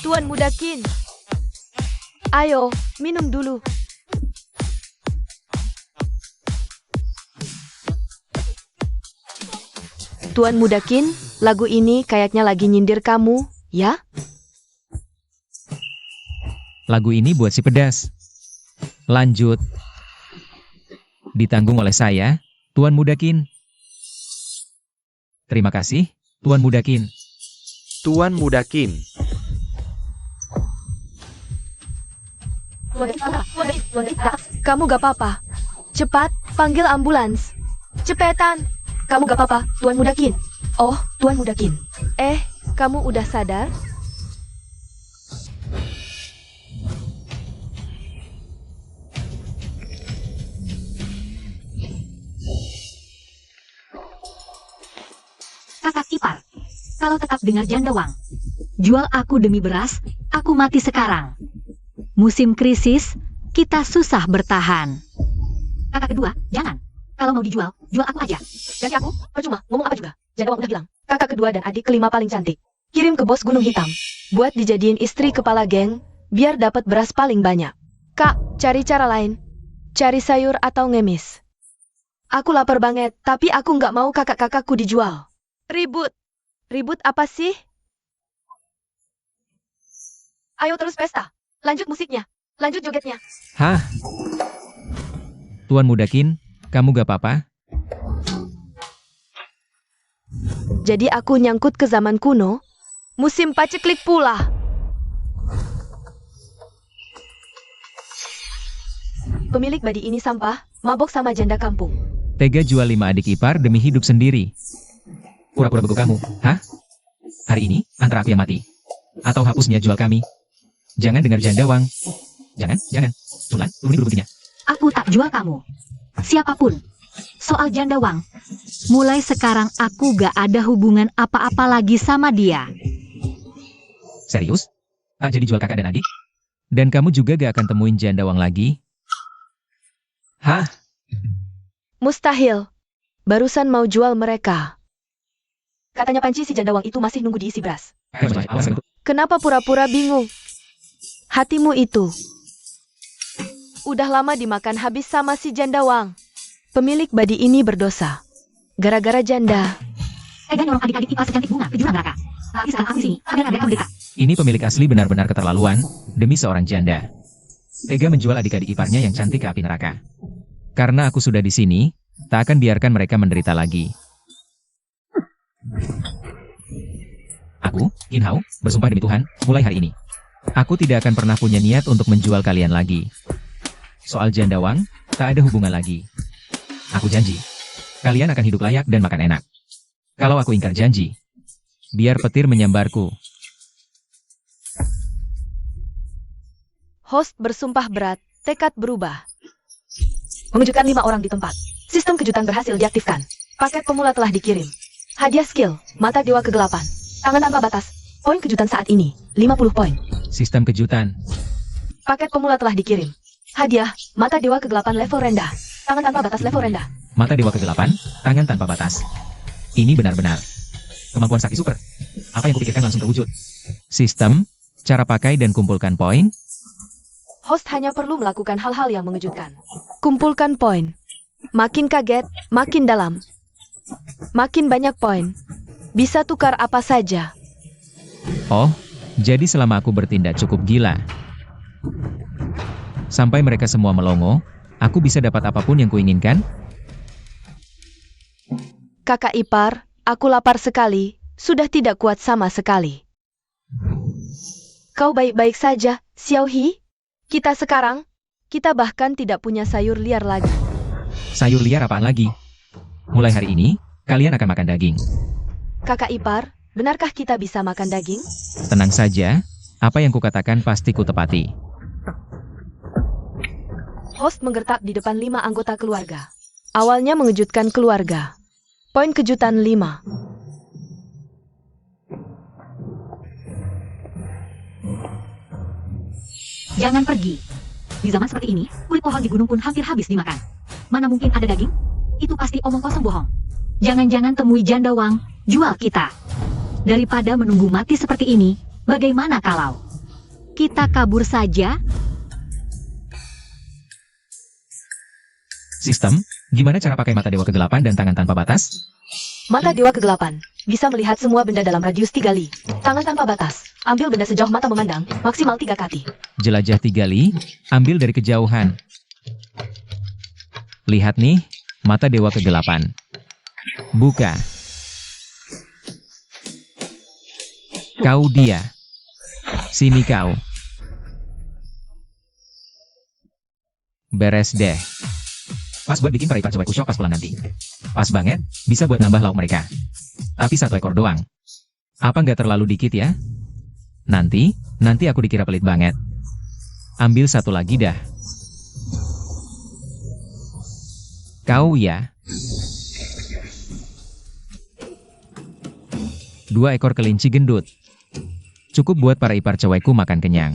Tuan Muda Qin. Ayo, minum dulu. Tuan Muda Qin, lagu ini kayaknya lagi nyindir kamu, ya? Lagu ini buat si pedas. Lanjut. Ditanggung oleh saya, Tuan Muda Qin. Terima kasih, Tuan Muda Qin. Tuan Muda Qin. Kamu gak apa-apa. Cepat, panggil ambulans. Cepetan. Kamu gak apa-apa, Tuan Muda Qin. Oh, Tuan Muda Qin. Kamu udah sadar? Kakak ipar, kalau tetap dengar janda Wang, jual aku demi beras, aku mati sekarang. Musim krisis, kita susah bertahan. Kakak kedua, jangan. Kalau mau dijual, jual aku aja. Ganti aku? Percuma, ngomong apa juga. Janda Wang udah bilang, kakak kedua dan adik kelima paling cantik. Kirim ke bos Gunung Hitam. Buat dijadiin istri kepala geng, biar dapat beras paling banyak. Kak, cari cara lain. Cari sayur atau ngemis. Aku lapar banget, tapi aku nggak mau kakak-kakakku dijual. Ribut. Ribut apa sih? Ayo terus pesta. Lanjut musiknya. Lanjut jogetnya. Hah? Tuan Muda Qin, kamu gak apa-apa? Jadi aku nyangkut ke zaman kuno. Musim paceklik pula. Pemilik badi ini sampah, mabok sama janda kampung. Tega jual 5 adik ipar demi hidup sendiri. Pura-pura bego kamu, hah? Hari ini, antara aku yang mati. Atau hapusnya jual kami. Jangan dengar janda Wang. Jangan. Tulan, turunin dulu buktinya. Aku tak jual kamu. Siapapun. Soal janda Wang, mulai sekarang aku gak ada hubungan apa-apa lagi sama dia. Serius? Tak jadi jual kakak dan adik? Dan kamu juga gak akan temuin janda Wang lagi? Hah? Mustahil. Barusan mau jual mereka. Katanya Panci si janda Wang itu masih nunggu diisi beras. Kenapa pura-pura bingung? Hatimu itu udah lama dimakan habis sama si janda Wang. Pemilik badi ini berdosa. Gara-gara janda. Tega nyolong adik-adik ipar secantik bunga ke jurang neraka. Tapi sekarang aku sini, agar mereka mendekat. Ini pemilik asli benar-benar keterlaluan demi seorang janda. Tega menjual adik-adik iparnya yang cantik ke api neraka. Karena aku sudah di sini, tak akan biarkan mereka menderita lagi. Aku, Qin Hao, bersumpah demi Tuhan, mulai hari ini, aku tidak akan pernah punya niat untuk menjual kalian lagi. Soal janda Wang, tak ada hubungan lagi. Aku janji, kalian akan hidup layak dan makan enak. Kalau aku ingkar janji, biar petir menyambarku. Host bersumpah berat, tekad berubah. Mengejutkan 5 orang di tempat. Sistem kejutan berhasil diaktifkan. Paket pemula telah dikirim. Hadiah skill, mata dewa kegelapan. Tangan tanpa batas. Poin kejutan saat ini, 50 poin. Sistem kejutan. Paket pemula telah dikirim. Hadiah, mata dewa kegelapan level rendah. Tangan tanpa batas level rendah. Mata dewa kegelapan, tangan tanpa batas. Ini benar-benar kemampuan sakti super. Apa yang kupikirkan langsung terwujud. Sistem, cara pakai dan kumpulkan poin. Host hanya perlu melakukan hal-hal yang mengejutkan. Kumpulkan poin. Makin kaget, makin dalam. Makin banyak poin. Bisa tukar apa saja. Oh, jadi selama aku bertindak cukup gila, sampai mereka semua melongo, aku bisa dapat apapun yang kuinginkan? Kakak ipar, aku lapar sekali, sudah tidak kuat sama sekali. Kau baik-baik saja, Xiao He? Kita bahkan tidak punya sayur liar lagi. Sayur liar apaan lagi? Mulai hari ini, kalian akan makan daging. Kakak ipar, benarkah kita bisa makan daging? Tenang saja, apa yang kukatakan pasti kutepati. Host menggertak di depan 5 anggota keluarga. Awalnya mengejutkan keluarga. Poin kejutan 5. Jangan pergi. Di zaman seperti ini, kulit pohon di gunung pun hampir habis dimakan. Mana mungkin ada daging? Itu pasti omong kosong bohong. Jangan-jangan temui janda Wang, jual kita. Daripada menunggu mati seperti ini, Bagaimana kalau kita kabur saja? Sistem, gimana cara pakai mata dewa kegelapan dan tangan tanpa batas? Mata dewa kegelapan bisa melihat semua benda dalam radius 3 li. Tangan tanpa batas, ambil benda sejauh mata memandang, maksimal 3 kaki. Jelajah 3 li, ambil dari kejauhan. Lihat nih, mata dewa kegelapan. Buka. Kau dia. Sini kau. Beres deh. Pas buat bikin para ipar cewek kusyok pas pulang nanti. Pas banget, bisa buat nambah lauk mereka. Tapi 1 ekor doang. Apa nggak terlalu dikit ya? Nanti aku dikira pelit banget. Ambil 1 lagi dah. Kau ya. 2 ekor kelinci gendut. Cukup buat para ipar cewekku makan kenyang.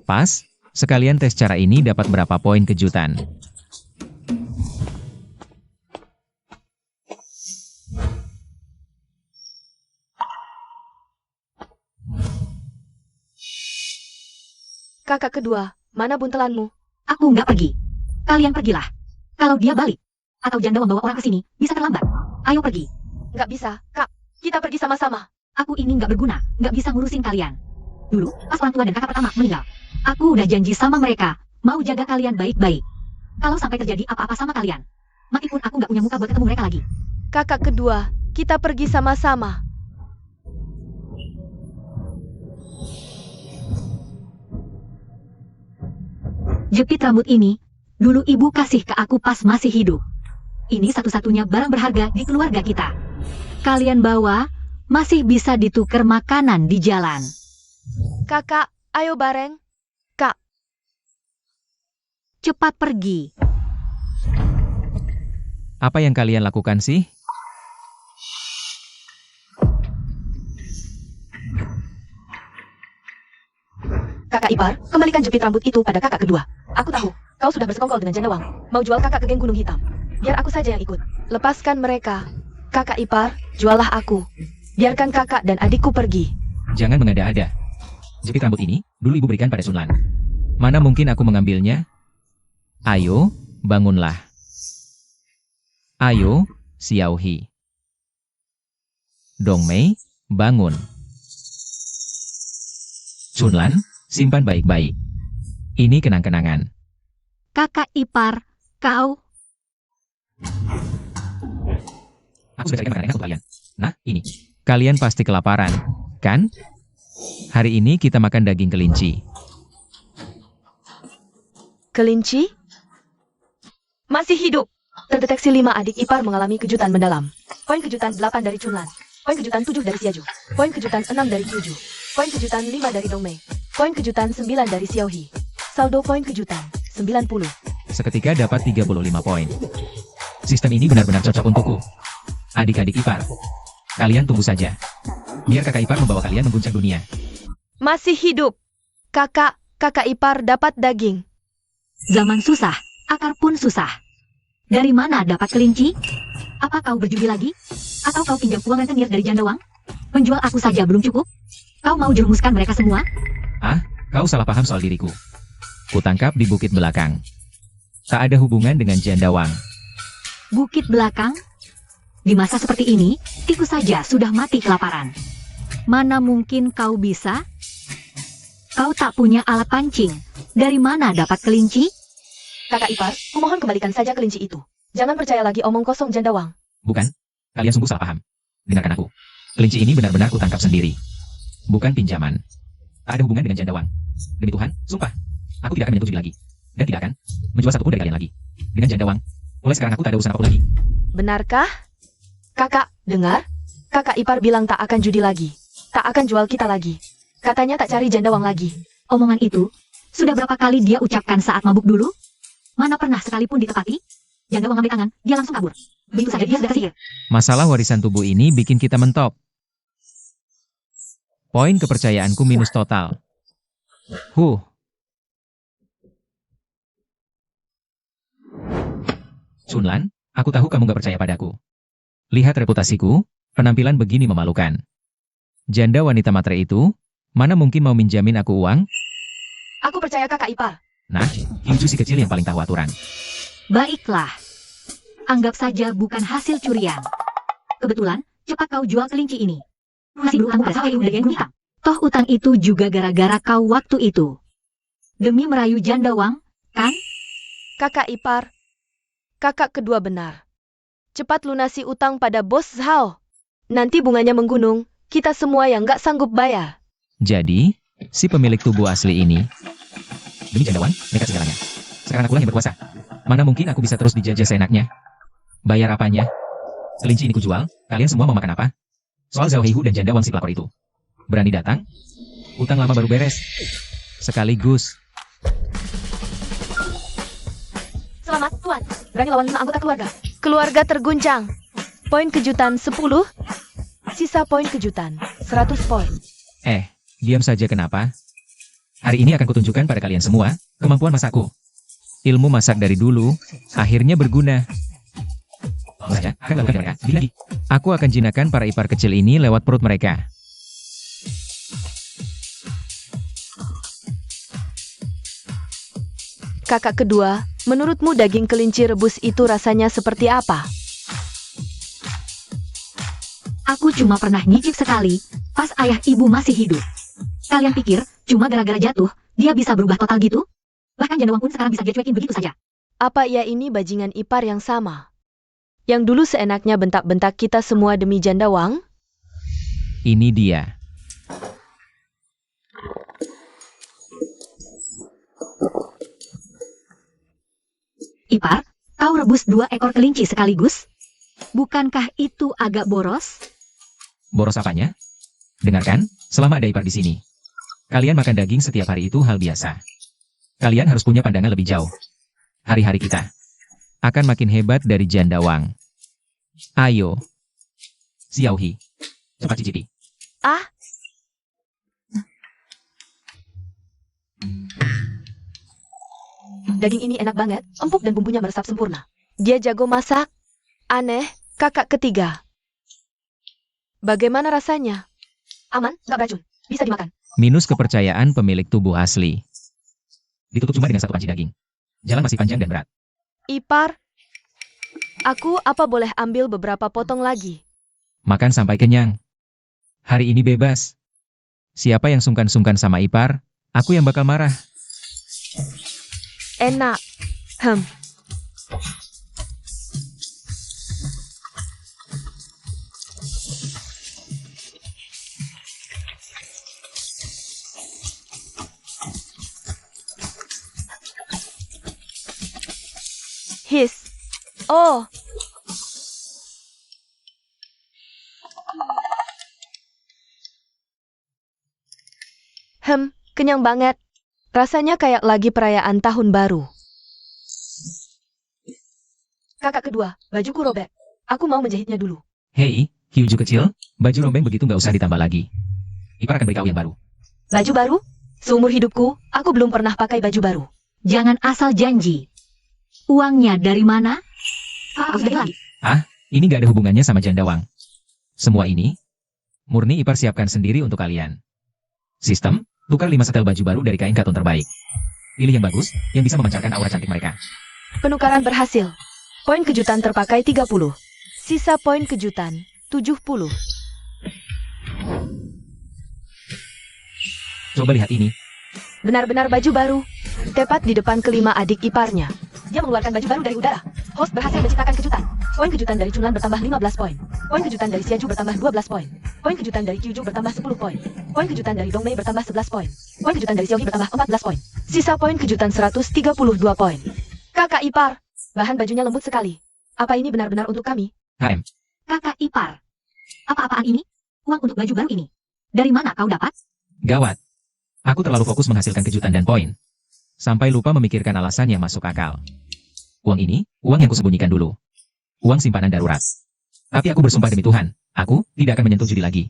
Pas, sekalian tes cara ini dapat berapa poin kejutan. Kakak kedua, mana buntelanmu? Aku nggak pergi. Kalian pergilah. Kalau dia balik, atau janda membawa orang ke sini, bisa terlambat. Ayo pergi. Nggak bisa, Kak. Kita pergi sama-sama. Aku ini nggak berguna, nggak bisa ngurusin kalian. Dulu, pas orang tua dan kakak pertama meninggal, aku udah janji sama mereka, mau jaga kalian baik-baik. Kalau sampai terjadi apa-apa sama kalian, mati pun aku nggak punya muka buat ketemu mereka lagi. Kakak kedua, kita pergi sama-sama. Jepit rambut ini, dulu ibu kasih ke aku pas masih hidup. Ini satu-satunya barang berharga di keluarga kita. Kalian bawa, masih bisa ditukar makanan di jalan. Kakak, ayo bareng. Kak, Cepat pergi. Apa yang kalian lakukan sih? kakak ipar, kembalikan jepit rambut itu pada kakak kedua. Aku tahu, kau sudah bersekongkol dengan janda Wang. Mau jual kakak ke geng Gunung Hitam. Biar aku saja yang ikut. Lepaskan mereka. Kakak ipar, juallah aku. Biarkan kakak dan adikku pergi. Jangan mengada-ada. Jepit rambut ini, dulu ibu berikan pada Sunlan. Mana mungkin aku mengambilnya? Ayo, bangunlah. Ayo, Xiaohi. Dongmei, bangun. Sunlan, simpan baik-baik. Ini kenang-kenangan. Kakak ipar, kau. Aku sudah carikan makanan enak untuk kalian. Nah, ini. Kalian pasti kelaparan, kan? Hari ini kita makan daging kelinci. Kelinci? Masih hidup. Terdeteksi 5 adik ipar mengalami kejutan mendalam. Poin kejutan 8 dari Chunlan. Poin kejutan 7 dari Xiaju. Poin kejutan 6 dari Kyuju. Poin kejutan 5 dari Dongmei. Poin kejutan 9 dari Xiaohi. Saldo poin kejutan 90. Seketika dapat 35 poin. Sistem ini benar-benar cocok untukku. Adik-adik ipar, kalian tunggu saja. Biar kakak ipar membawa kalian mengguncang dunia. Masih hidup. Kakak ipar dapat daging. Zaman susah, akar pun susah. Dari mana dapat kelinci? Apa kau berjudi lagi? Atau kau pinjam uang rentenir dari janda Wang? Menjual aku saja belum cukup? Kau mau jerumuskan mereka semua? Ah, kau salah paham soal diriku. Kutangkap di bukit belakang. Tak ada hubungan dengan janda Wang. Bukit belakang? Di masa seperti ini, tikus saja sudah mati kelaparan. Mana mungkin kau bisa? Kau tak punya alat pancing. Dari mana dapat kelinci? Kakak ipar, kumohon kembalikan saja kelinci itu. Jangan percaya lagi omong kosong janda Wang. Bukan? Kalian sungguh salah paham. Dengarkan aku. Kelinci ini benar-benar kutangkap sendiri. Bukan pinjaman. Tak ada hubungan dengan janda Wang. Demi Tuhan, sumpah. Aku tidak akan menyentuh judi lagi. Dan tidak akan menjual satupun dari kalian lagi. Dengan janda Wang. Mulai sekarang aku tak ada urusan apapun lagi. Benarkah? Kakak, dengar? Kakak ipar bilang tak akan judi lagi. Tak akan jual kita lagi. Katanya tak cari janda Wang lagi. Omongan itu, sudah berapa kali dia ucapkan saat mabuk dulu? Mana pernah sekalipun ditepati? Janda Wang ambil tangan, dia langsung kabur. Begitu saja dia sudah tersihir. Masalah warisan tubuh ini bikin kita mentok. Poin kepercayaanku minus total. Sunlan, aku tahu kamu gak percaya padaku. Lihat reputasiku, penampilan begini memalukan. Janda wanita matre itu, Mana mungkin mau minjamin aku uang? Aku percaya kakak ipar. Nah, Hyuju si kecil yang paling tahu aturan. Baiklah. Anggap saja bukan hasil curian. Kebetulan, cepat kau jual kelinci ini. Masih dulu kamu berhasil udah yang hitam. Toh utang itu juga gara-gara kau waktu itu. Demi merayu janda Wang, kan? Kakak ipar. Kakak kedua benar. Cepat lunasi utang pada bos Zhao. Nanti bunganya menggunung, kita semua yang nggak sanggup bayar. Jadi, si pemilik tubuh asli ini, demi janda Wang, nekat segalanya. Sekarang akulah yang berkuasa. Mana mungkin aku bisa terus dijajah seenaknya? Bayar apanya? Kelinci ini kujual, kalian semua mau makan apa? Soal Zhao Heihu dan janda Wang si pelakor itu. Berani datang? Utang lama baru beres. Sekaligus. Selamat, Tuan. Berani lawan 5 anggota keluarga. Keluarga terguncang. Poin kejutan 10. Sisa poin kejutan 100 poin. Diam saja kenapa? Hari ini akan kutunjukkan pada kalian semua, kemampuan masakku. Ilmu masak dari dulu, akhirnya berguna. Saya akan lakukan mereka, lagi. Aku akan jinakkan para ipar kecil ini lewat perut mereka. Kakak kedua, menurutmu daging kelinci rebus itu rasanya seperti apa? Aku cuma pernah nyicip sekali, pas ayah ibu masih hidup. Kalian pikir, cuma gara-gara jatuh, dia bisa berubah total gitu? Bahkan janda Wang pun sekarang bisa dia cuekin begitu saja. Apa ia ini bajingan ipar yang sama? Yang dulu seenaknya bentak-bentak kita semua demi janda Wang? Ini dia. Ipar, kau rebus 2 ekor kelinci sekaligus? Bukankah itu agak boros? Boros apanya? Dengarkan, selama ada ipar di sini. Kalian makan daging setiap hari itu hal biasa. Kalian harus punya pandangan lebih jauh. Hari-hari kita akan makin hebat dari janda Wang. Ayo. Xiaohi. Cepat cicipi. Ah, daging ini enak banget, empuk dan bumbunya meresap sempurna. Dia jago masak. Aneh, kakak ketiga. Bagaimana rasanya? Aman, nggak beracun, bisa dimakan. Minus kepercayaan pemilik tubuh asli. Ditutup cuma dengan 1 panci daging. Jalan masih panjang dan berat. Ipar, aku apa boleh ambil beberapa potong lagi? Makan sampai kenyang. Hari ini bebas. Siapa yang sungkan-sungkan sama ipar, aku yang bakal marah. Enak. His. Oh. Kenyang banget. Rasanya kayak lagi perayaan tahun baru. Kakak kedua, bajuku robek. Aku mau menjahitnya dulu. Hei, Hyuju kecil, baju rombeng begitu nggak usah ditambah lagi. Ipar akan beri kau yang baru. Baju baru? Seumur hidupku, aku belum pernah pakai baju baru. Jangan asal janji. Uangnya dari mana? Aku sudah lagi. Ini nggak ada hubungannya sama janda Wang. Semua ini, murni ipar siapkan sendiri untuk kalian. Sistem, tukar 5 setel baju baru dari kain katun terbaik. Pilih yang bagus, yang bisa memancarkan aura cantik mereka. Penukaran berhasil. Poin kejutan terpakai 30. Sisa poin kejutan 70. Coba lihat ini. Benar-benar baju baru. Tepat di depan kelima adik iparnya. Dia mengeluarkan baju baru dari udara. Host berhasil menciptakan kejutan. Poin kejutan dari Chunlan bertambah 15 poin. Poin kejutan dari Xiaju bertambah 12 poin. Poin kejutan dari Kyuju bertambah 10 poin. Poin kejutan dari Dongmei bertambah 11 poin. Poin kejutan dari Xiaohi bertambah 14 poin. Sisa poin kejutan 132 poin. Kakak ipar, bahan bajunya lembut sekali. Apa ini benar-benar untuk kami? HM, Kakak ipar. Apa-apaan ini? Uang untuk baju baru ini. Dari mana kau dapat? gawat. Aku terlalu fokus menghasilkan kejutan dan poin. Sampai lupa memikirkan alasan yang masuk akal. Uang ini, uang yang kusembunyikan dulu. Uang simpanan darurat. Tapi aku bersumpah demi Tuhan, aku tidak akan menyentuh judi lagi.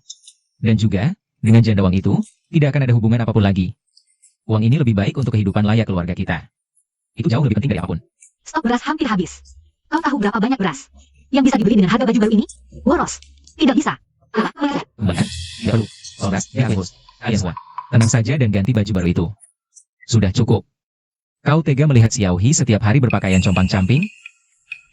Dan juga, dengan janda uang itu, tidak akan ada hubungan apapun lagi. Uang ini lebih baik untuk kehidupan layak keluarga kita. Itu jauh lebih penting dari apapun. Stok beras hampir habis. Kau tahu berapa banyak beras yang bisa dibeli dengan harga baju baru ini? Boros. Tidak bisa. Kembangkan, tidak perlu. Soal beras, ya harus. Kalian semua. Tenang saja dan ganti baju baru itu. Sudah cukup. Kau tega melihat Xiaohi setiap hari berpakaian compang-camping?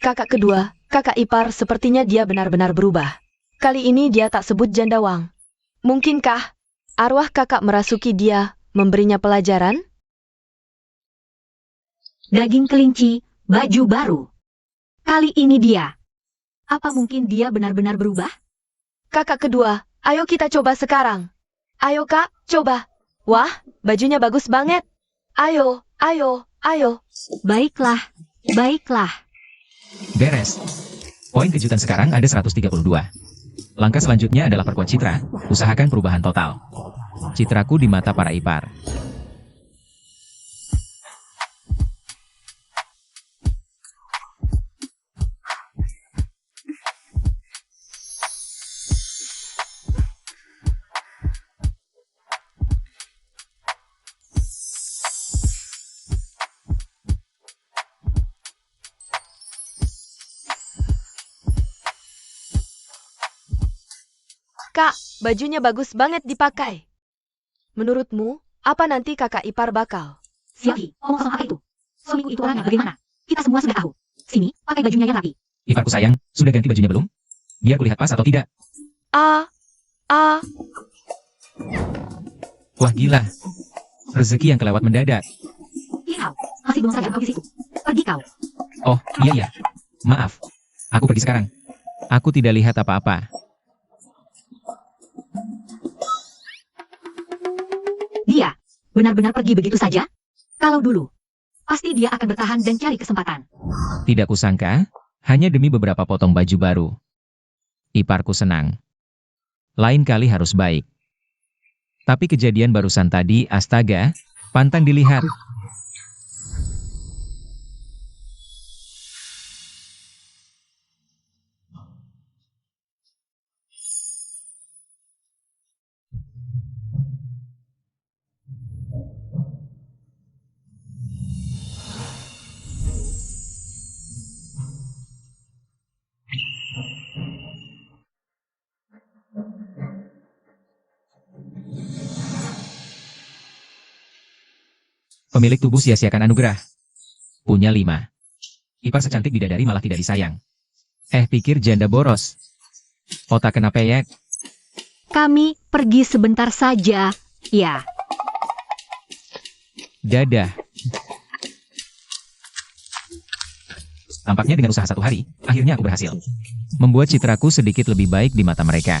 Kakak kedua, kakak ipar sepertinya dia benar-benar berubah. Kali ini dia tak sebut janda Wang. Mungkinkah arwah kakak merasuki dia, memberinya pelajaran? Daging kelinci, baju baru. Kali ini dia. Apa mungkin dia benar-benar berubah? Kakak kedua, ayo kita coba sekarang. Ayo kak, coba. Wah, bajunya bagus banget. Ayo, ayo, ayo. Baiklah, baiklah. Beres. Poin kejutan sekarang ada 132. Langkah selanjutnya adalah perkuat citra. Usahakan perubahan total. Citraku di mata para ipar. Kak, bajunya bagus banget dipakai. Menurutmu, apa nanti kakak ipar bakal? Xiaohi, ngomong sama apa itu? Suamiku itu orangnya bagaimana? Kita semua sudah tahu. Sini, pakai bajunya yang rapi. Iparku sayang, sudah ganti bajunya belum? Biar kulihat pas atau tidak. Ah. Wah gila. Rezeki yang kelewat mendadak. Kau, masih belum saja kau di situ. Pergi kau. Oh, iya. Maaf. Aku pergi sekarang. Aku tidak lihat apa-apa. Dia benar-benar pergi begitu saja? Kalau dulu, pasti dia akan bertahan dan cari kesempatan. Tidak kusangka, hanya demi beberapa potong baju baru. Iparku senang. Lain kali harus baik. Tapi kejadian barusan tadi, astaga, pantang dilihat. Pemilik tubuh sia-siakan anugerah. Punya 5. Ipar secantik bidadari malah tidak disayang. Pikir janda boros. Otak kena peyek. Kami pergi sebentar saja, ya. Dadah. Tampaknya dengan usaha 1 hari, akhirnya aku berhasil. Membuat citraku sedikit lebih baik di mata mereka.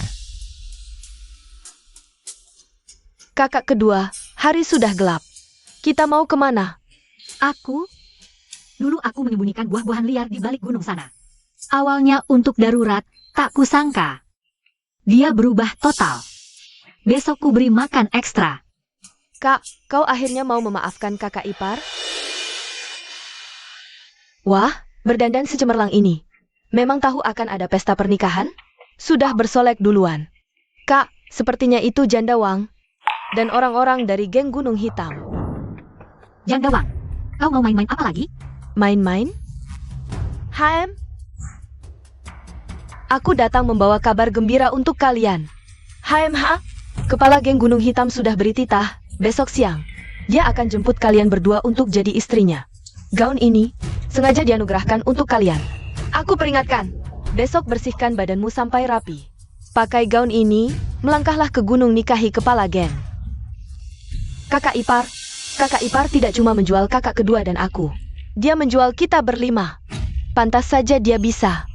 Kakak kedua, hari sudah gelap. Kita mau kemana? Dulu aku menyembunyikan buah-buahan liar di balik gunung sana. Awalnya untuk darurat, tak kusangka. Dia berubah total. Besok ku beri makan ekstra. Kak, kau akhirnya mau memaafkan kakak ipar? Wah, berdandan secemerlang ini. Memang tahu akan ada pesta pernikahan? Sudah bersolek duluan. Kak, sepertinya itu janda Wang. Dan orang-orang dari geng Gunung Hitam. Janda Wang, kau mau main-main apa lagi? Main-main? HM? Aku datang membawa kabar gembira untuk kalian. HMH, kepala geng Gunung Hitam sudah beri titah. Besok siang, dia akan jemput kalian berdua untuk jadi istrinya. Gaun ini sengaja dianugerahkan untuk kalian. Aku peringatkan, besok bersihkan badanmu sampai rapi. Pakai gaun ini, melangkahlah ke gunung nikahi kepala geng. Kakak ipar tidak cuma menjual kakak kedua dan aku. Dia menjual kita berlima. Pantas saja dia bisa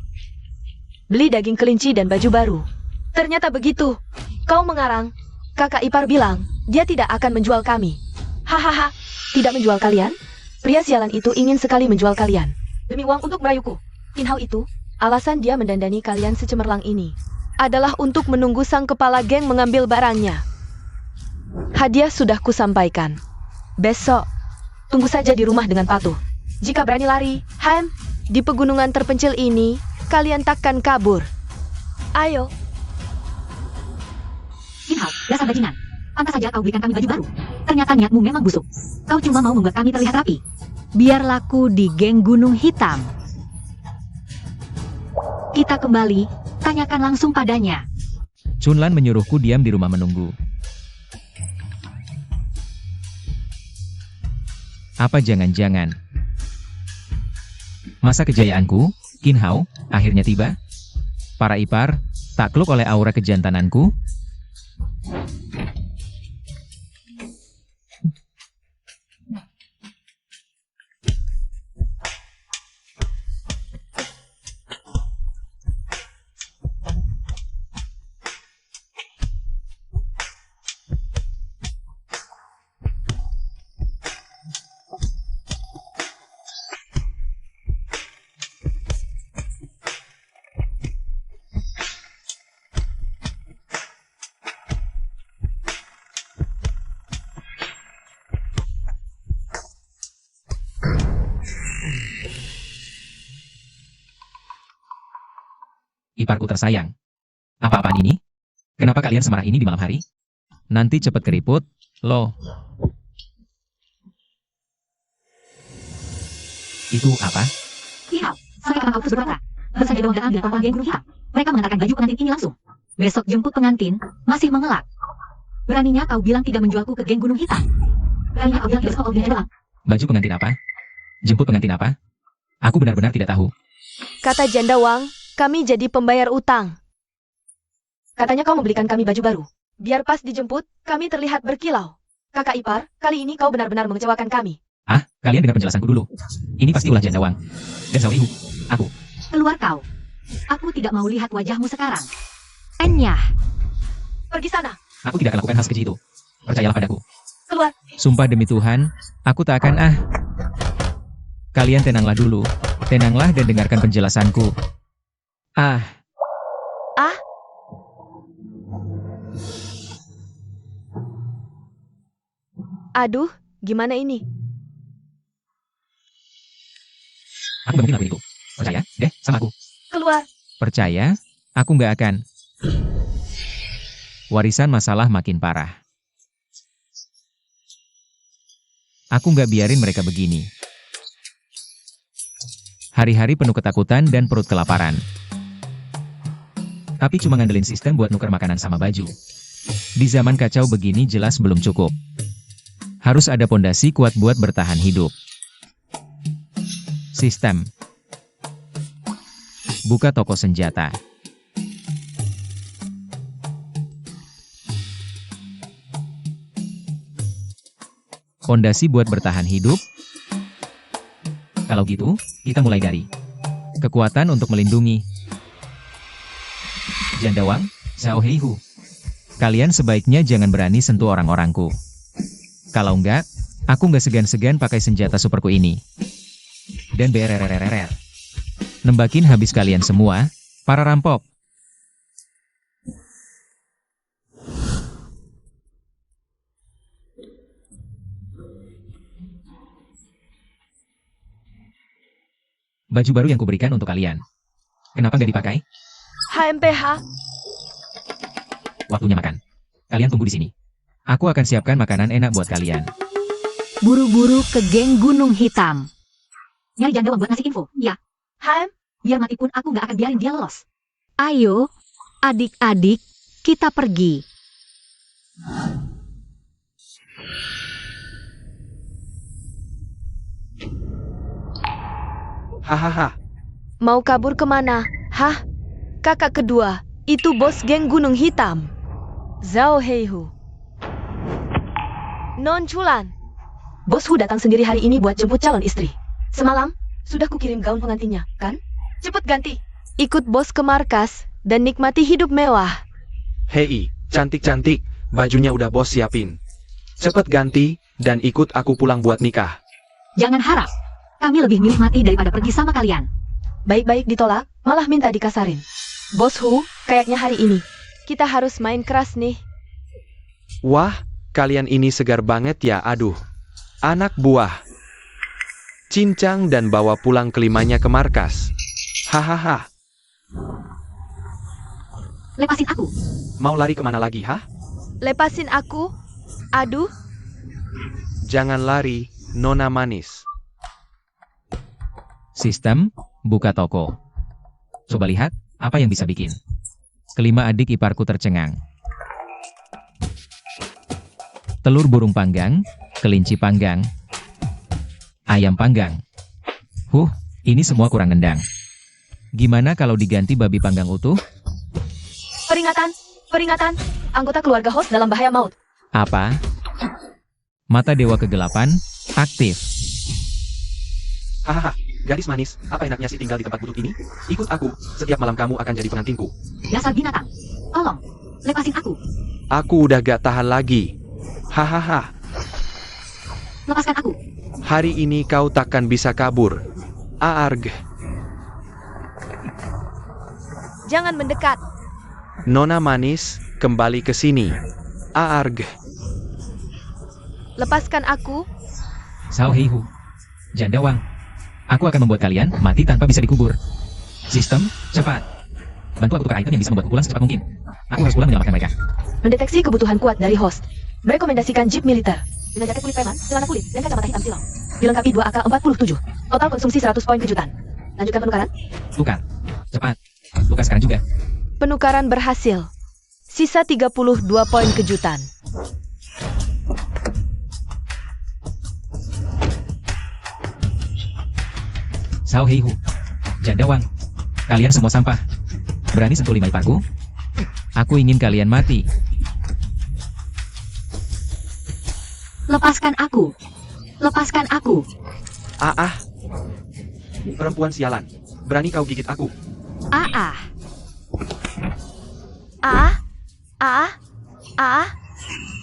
beli daging kelinci dan baju baru. Ternyata begitu. Kau mengarang. Kakak ipar bilang, dia tidak akan menjual kami. Hahaha, tidak menjual kalian? Pria sialan itu ingin sekali menjual kalian. Demi uang untuk merayuku. Kinhao itu, alasan dia mendandani kalian secemerlang ini adalah untuk menunggu sang kepala geng mengambil barangnya. Hadiah sudah kusampaikan. Besok, tunggu saja di rumah dengan patuh. Jika berani lari, di pegunungan terpencil ini, kalian takkan kabur. Ayo. Kinhao, dasar bajingan. Pantas saja kau belikan kami baju baru. Ternyata niatmu memang busuk. Kau cuma mau membuat kami terlihat rapi. Biar laku di geng Gunung Hitam. Kita kembali, tanyakan langsung padanya. Chunlan menyuruhku diam di rumah menunggu. Apa jangan-jangan masa kejayaanku, Qinhao, akhirnya tiba? Para ipar, takluk oleh aura kejantananku? Iparku tersayang. Apa-apaan ini? Kenapa kalian semarah ini di malam hari? Nanti cepet keriput, loh. Itu apa? Lihat, sampai kapan kau terus berkata? Baru saja doang datang dari tombol geng gunung hitam. Mereka mengantarkan baju pengantin ini langsung. Besok jemput pengantin, masih mengelak. Beraninya kau bilang tidak menjualku ke geng gunung hitam. Beraninya kau bilang tidak suka Audrey doang. Baju pengantin apa? Jemput pengantin apa? Aku benar-benar tidak tahu. Kata Janda Wang, kami jadi pembayar utang. Katanya kau membelikan kami baju baru. Biar pas dijemput, kami terlihat berkilau. Kakak ipar, kali ini kau benar-benar mengecewakan kami. Ah, kalian dengar penjelasanku dulu. Ini pasti ulah Janda Wang. Dan Zhao Lihu, aku. Keluar kau. Aku tidak mau lihat wajahmu sekarang. Enyah. Pergi sana. Aku tidak akan lakukan hal sekeji itu. Percayalah padaku. Keluar. Sumpah demi Tuhan, aku tak akan Kalian tenanglah dulu. Tenanglah dan dengarkan penjelasanku. Aduh, gimana ini? Aku gak mungkin lakuin itu. Percaya, deh, sama aku. Keluar. Percaya, aku nggak akan. Warisan masalah makin parah. Aku nggak biarin mereka begini. Hari-hari penuh ketakutan dan perut kelaparan. Tapi cuma ngandelin sistem buat nuker makanan sama baju. Di zaman kacau begini jelas belum cukup. Harus ada pondasi kuat buat bertahan hidup. Sistem. Buka toko senjata. Pondasi buat bertahan hidup. Kalau gitu, kita mulai dari kekuatan untuk melindungi. Janda Wang, Zhao Heihu. Kalian sebaiknya jangan berani sentuh orang-orangku. Kalau enggak, aku nggak segan-segan pakai senjata superku ini. Dan BRRRRR. Nembakin habis kalian semua, para rampok. Baju baru yang kuberikan untuk kalian. Kenapa nggak dipakai? HMPH. Waktunya makan. Kalian tunggu di sini. Aku akan siapkan makanan enak buat kalian. Buru-buru ke geng gunung hitam. Nyari Janda Wang buat ngasih info, ya. HM. Biar mati pun aku nggak akan biarin dia lolos. Ayo, adik-adik, kita pergi. Hahaha. Mau kabur kemana? Hah? Kakak kedua, itu bos geng Gunung Hitam. Zhao Heihu. Non Chulan. Bos Hu datang sendiri hari ini buat jemput calon istri. Semalam, sudah kukirim gaun pengantinnya, kan? Cepet ganti. Ikut bos ke markas, dan nikmati hidup mewah. Hei, cantik-cantik, bajunya udah bos siapin. Cepet ganti, dan ikut aku pulang buat nikah. Jangan harap. Kami lebih milih mati daripada pergi sama kalian. Baik-baik ditolak, malah minta dikasarin. Bos Hu, kayaknya hari ini, kita harus main keras nih. Wah, kalian ini segar banget ya, aduh. Anak buah. Cincang dan bawa pulang kelimanya ke markas. Hahaha. Lepasin aku. Mau lari kemana lagi, hah? Lepasin aku. Aduh, Jangan lari, nona manis. Sistem, buka toko. Coba lihat, apa yang bisa bikin. Kelima adik iparku tercengang. Telur burung panggang, kelinci panggang, ayam panggang. Ini semua kurang nendang. Gimana kalau diganti babi panggang utuh? Peringatan, peringatan. Anggota keluarga host dalam bahaya maut. Apa? Mata dewa kegelapan, aktif. Hahaha, gadis manis, apa enaknya sih tinggal di tempat butut ini? Ikut aku, setiap malam kamu akan jadi pengantinku. Dasar binatang. Tolong, lepasin aku. Aku udah gak tahan lagi. Hahaha, Lepaskan aku. hari ini kau takkan bisa kabur. Aarg, Jangan mendekat. Nona manis, kembali ke sini. Aarg, Lepaskan aku. Sao Heihu. Jandawang. Aku akan membuat kalian mati tanpa bisa dikubur. Sistem, cepat. Bantu aku tukar item yang bisa membuatku pulang secepat mungkin. Aku harus pulang menyelamatkan mereka. Mendeteksi kebutuhan kuat dari host. Merekomendasikan jeep militer. Dengan jaket kulit preman, celana kulit, dan kacamata hitam silang. Dilengkapi 2 AK-47. Total konsumsi 100 poin kejutan. Lanjutkan penukaran. Tukar. Cepat. Tukar sekarang juga. Penukaran berhasil. Sisa 32 poin kejutan. Sao Heihu. Jandawang. Kalian semua sampah. Berani sentuh 5 iparku? Aku ingin kalian mati. Lepaskan aku. Lepaskan aku. Perempuan sialan, berani kau gigit aku.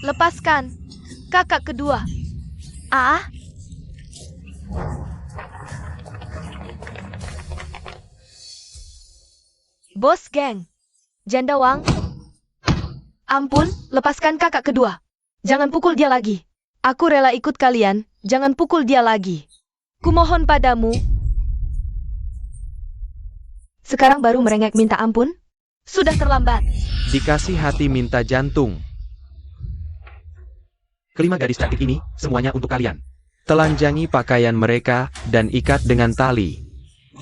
Lepaskan. Kakak kedua. Bos geng. Jandawang. Ampun, lepaskan kakak kedua. Jangan pukul dia lagi. Aku rela ikut kalian, jangan pukul dia lagi. Kumohon padamu. Sekarang baru merengek minta ampun? Sudah terlambat. Dikasih hati minta jantung. Kelima gadis cantik ini, semuanya untuk kalian. Telanjangi pakaian mereka, dan ikat dengan tali.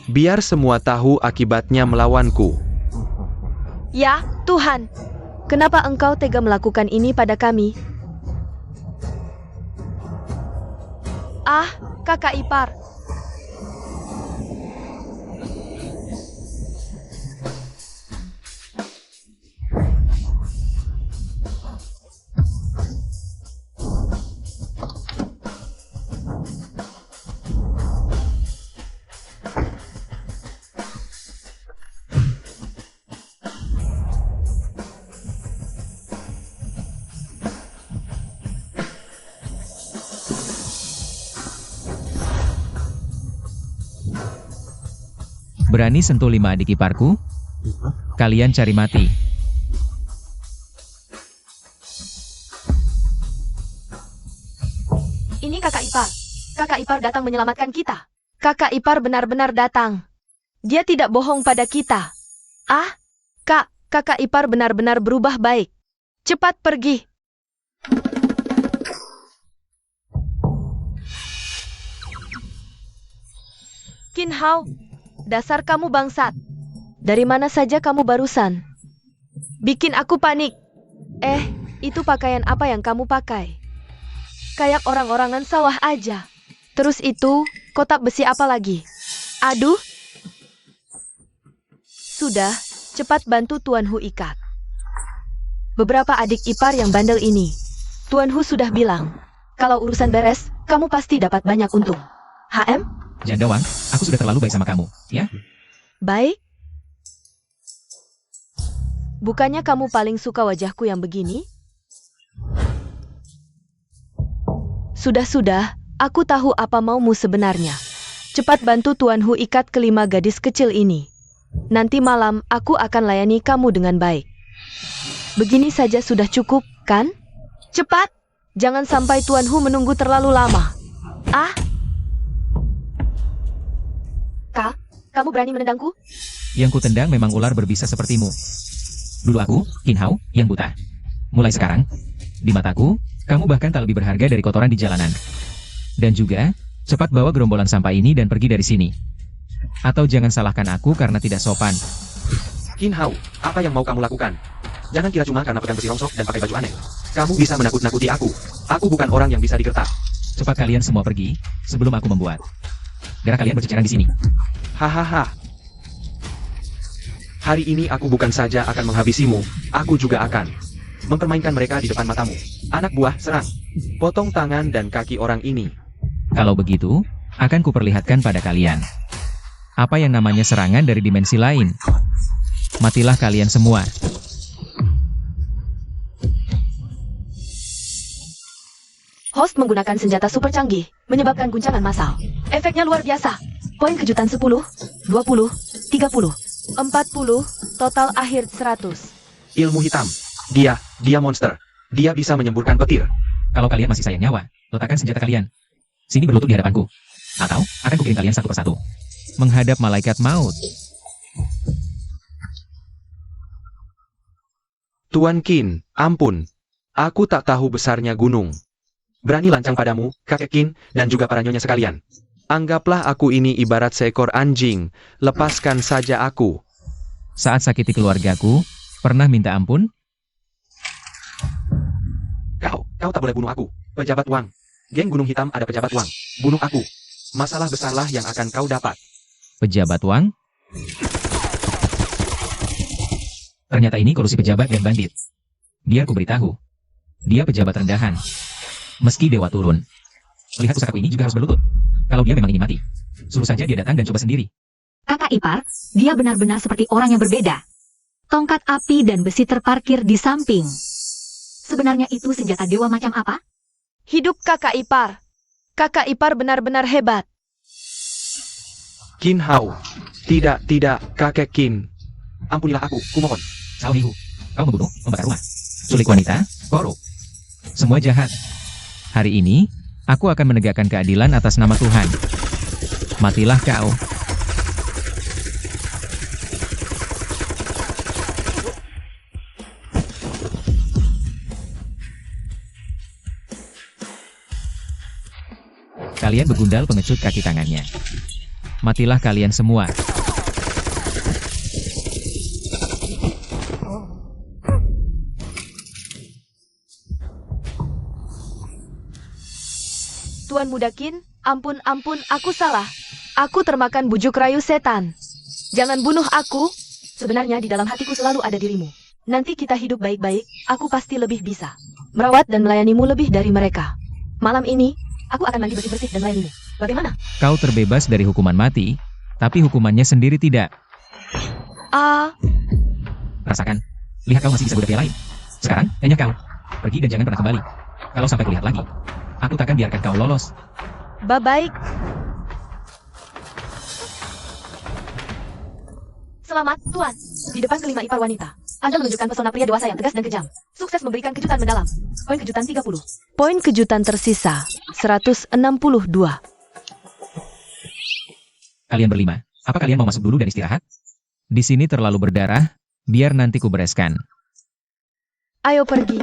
Biar semua tahu akibatnya melawanku. Ya, Tuhan. Kenapa engkau tega melakukan ini pada kami? Kakak ipar. Berani sentuh 5 adik iparku? Kalian cari mati. Ini kakak ipar. Kakak ipar datang menyelamatkan kita. Kakak ipar benar-benar datang. Dia tidak bohong pada kita. Kakak ipar benar-benar berubah baik. Cepat pergi. Qin Hao, dasar kamu bangsat. Dari mana saja kamu barusan? Bikin aku panik. Itu pakaian apa yang kamu pakai? Kayak orang-orangan sawah aja. Terus itu, kotak besi apa lagi? Aduh. Sudah, cepat bantu Tuan Hu ikat. Beberapa adik ipar yang bandel ini. Tuan Hu sudah bilang, kalau urusan beres, kamu pasti dapat banyak untung. HM? Jandawang, aku sudah terlalu baik sama kamu, ya? Baik. Bukannya kamu paling suka wajahku yang begini? Sudah, aku tahu apa maumu sebenarnya. Cepat bantu Tuan Hu ikat kelima gadis kecil ini. Nanti malam aku akan layani kamu dengan baik. Begini saja sudah cukup, kan? Cepat! Jangan sampai Tuan Hu menunggu terlalu lama. Kak, kamu berani menendangku? Yang kutendang memang ular berbisa sepertimu. Dulu aku, Qin Hao, yang buta. Mulai sekarang, di mataku, kamu bahkan tak lebih berharga dari kotoran di jalanan. Dan juga, cepat bawa gerombolan sampah ini dan pergi dari sini. Atau jangan salahkan aku karena tidak sopan. Qin Hao, apa yang mau kamu lakukan? Jangan kira cuma karena pegang besi rongsok dan pakai baju aneh. Kamu bisa menakut-nakuti aku. Aku bukan orang yang bisa digertak. Cepat kalian semua pergi, sebelum aku membuat. Darah kalian berceceran di sini. Hahaha. Hari ini aku bukan saja akan menghabisimu, aku juga akan mempermainkan mereka di depan matamu. Anak buah, serang. Potong tangan dan kaki orang ini. Kalau begitu, akan kuperlihatkan pada kalian. Apa yang namanya serangan dari dimensi lain. Matilah kalian semua. Host menggunakan senjata super canggih, menyebabkan guncangan massal. Efeknya luar biasa. Poin kejutan 10, 20, 30, 40, total akhir 100. Ilmu hitam. Dia monster. Dia bisa menyemburkan petir. Kalau kalian masih sayang nyawa, letakkan senjata kalian. Sini berlutut di hadapanku. Atau, akan kukirim kalian satu persatu. Menghadap malaikat maut. Tuan Qin, ampun. Aku tak tahu besarnya gunung. Berani lancang padamu, kakek Qin, dan juga para nyonya sekalian. Anggaplah aku ini ibarat seekor anjing. Lepaskan saja aku. Saat sakiti keluargaku, pernah minta ampun? Kau tak boleh bunuh aku. Pejabat Wang. Geng Gunung Hitam ada pejabat Wang. Bunuh aku. Masalah besarlah yang akan kau dapat. Pejabat Wang? Ternyata ini kolusi pejabat dan bandit. Biar ku beritahu. Dia pejabat rendahan. Meski dewa turun. Lihat pusakaku ini juga harus berlutut. Kalau dia memang ingin mati, suruh saja dia datang dan coba sendiri. Kakak ipar, dia benar-benar seperti orang yang berbeda. Tongkat api dan besi terparkir di samping. Sebenarnya itu senjata dewa macam apa? Hidup kakak ipar. Kakak ipar benar-benar hebat. Qin Hao. Tidak, kakek Qin. Ampunilah aku, kumohon. Cao Hihu, kau membunuh, membakar rumah, culik wanita, korup. Semua jahat. Hari ini, aku akan menegakkan keadilan atas nama Tuhan. Matilah kau. Kalian begundal pengecut kaki tangannya. Matilah kalian semua. Tuan Muda Qin, ampun, aku salah. Aku termakan bujuk rayu setan. Jangan bunuh aku. Sebenarnya di dalam hatiku selalu ada dirimu. Nanti kita hidup baik-baik, aku pasti lebih bisa merawat dan melayanimu lebih dari mereka. Malam ini, aku akan mandi bersih-bersih dan melayanimu. Bagaimana? Kau terbebas dari hukuman mati, tapi hukumannya sendiri tidak. Rasakan. Lihat kau masih bisa berbeda lain. Sekarang, hanya kau. Pergi dan jangan pernah kembali. Kalau sampai kulihat lagi, aku takkan biarkan kau lolos. Baik. Selamat, Tuan. Di depan kelima ipar wanita. Anda menunjukkan pesona pria dewasa yang tegas dan kejam. Sukses memberikan kejutan mendalam. Poin kejutan 30. Poin kejutan tersisa 162. Kalian berlima, apa kalian mau masuk dulu dan istirahat? Di sini terlalu berdarah, biar nanti ku bereskan. Ayo pergi.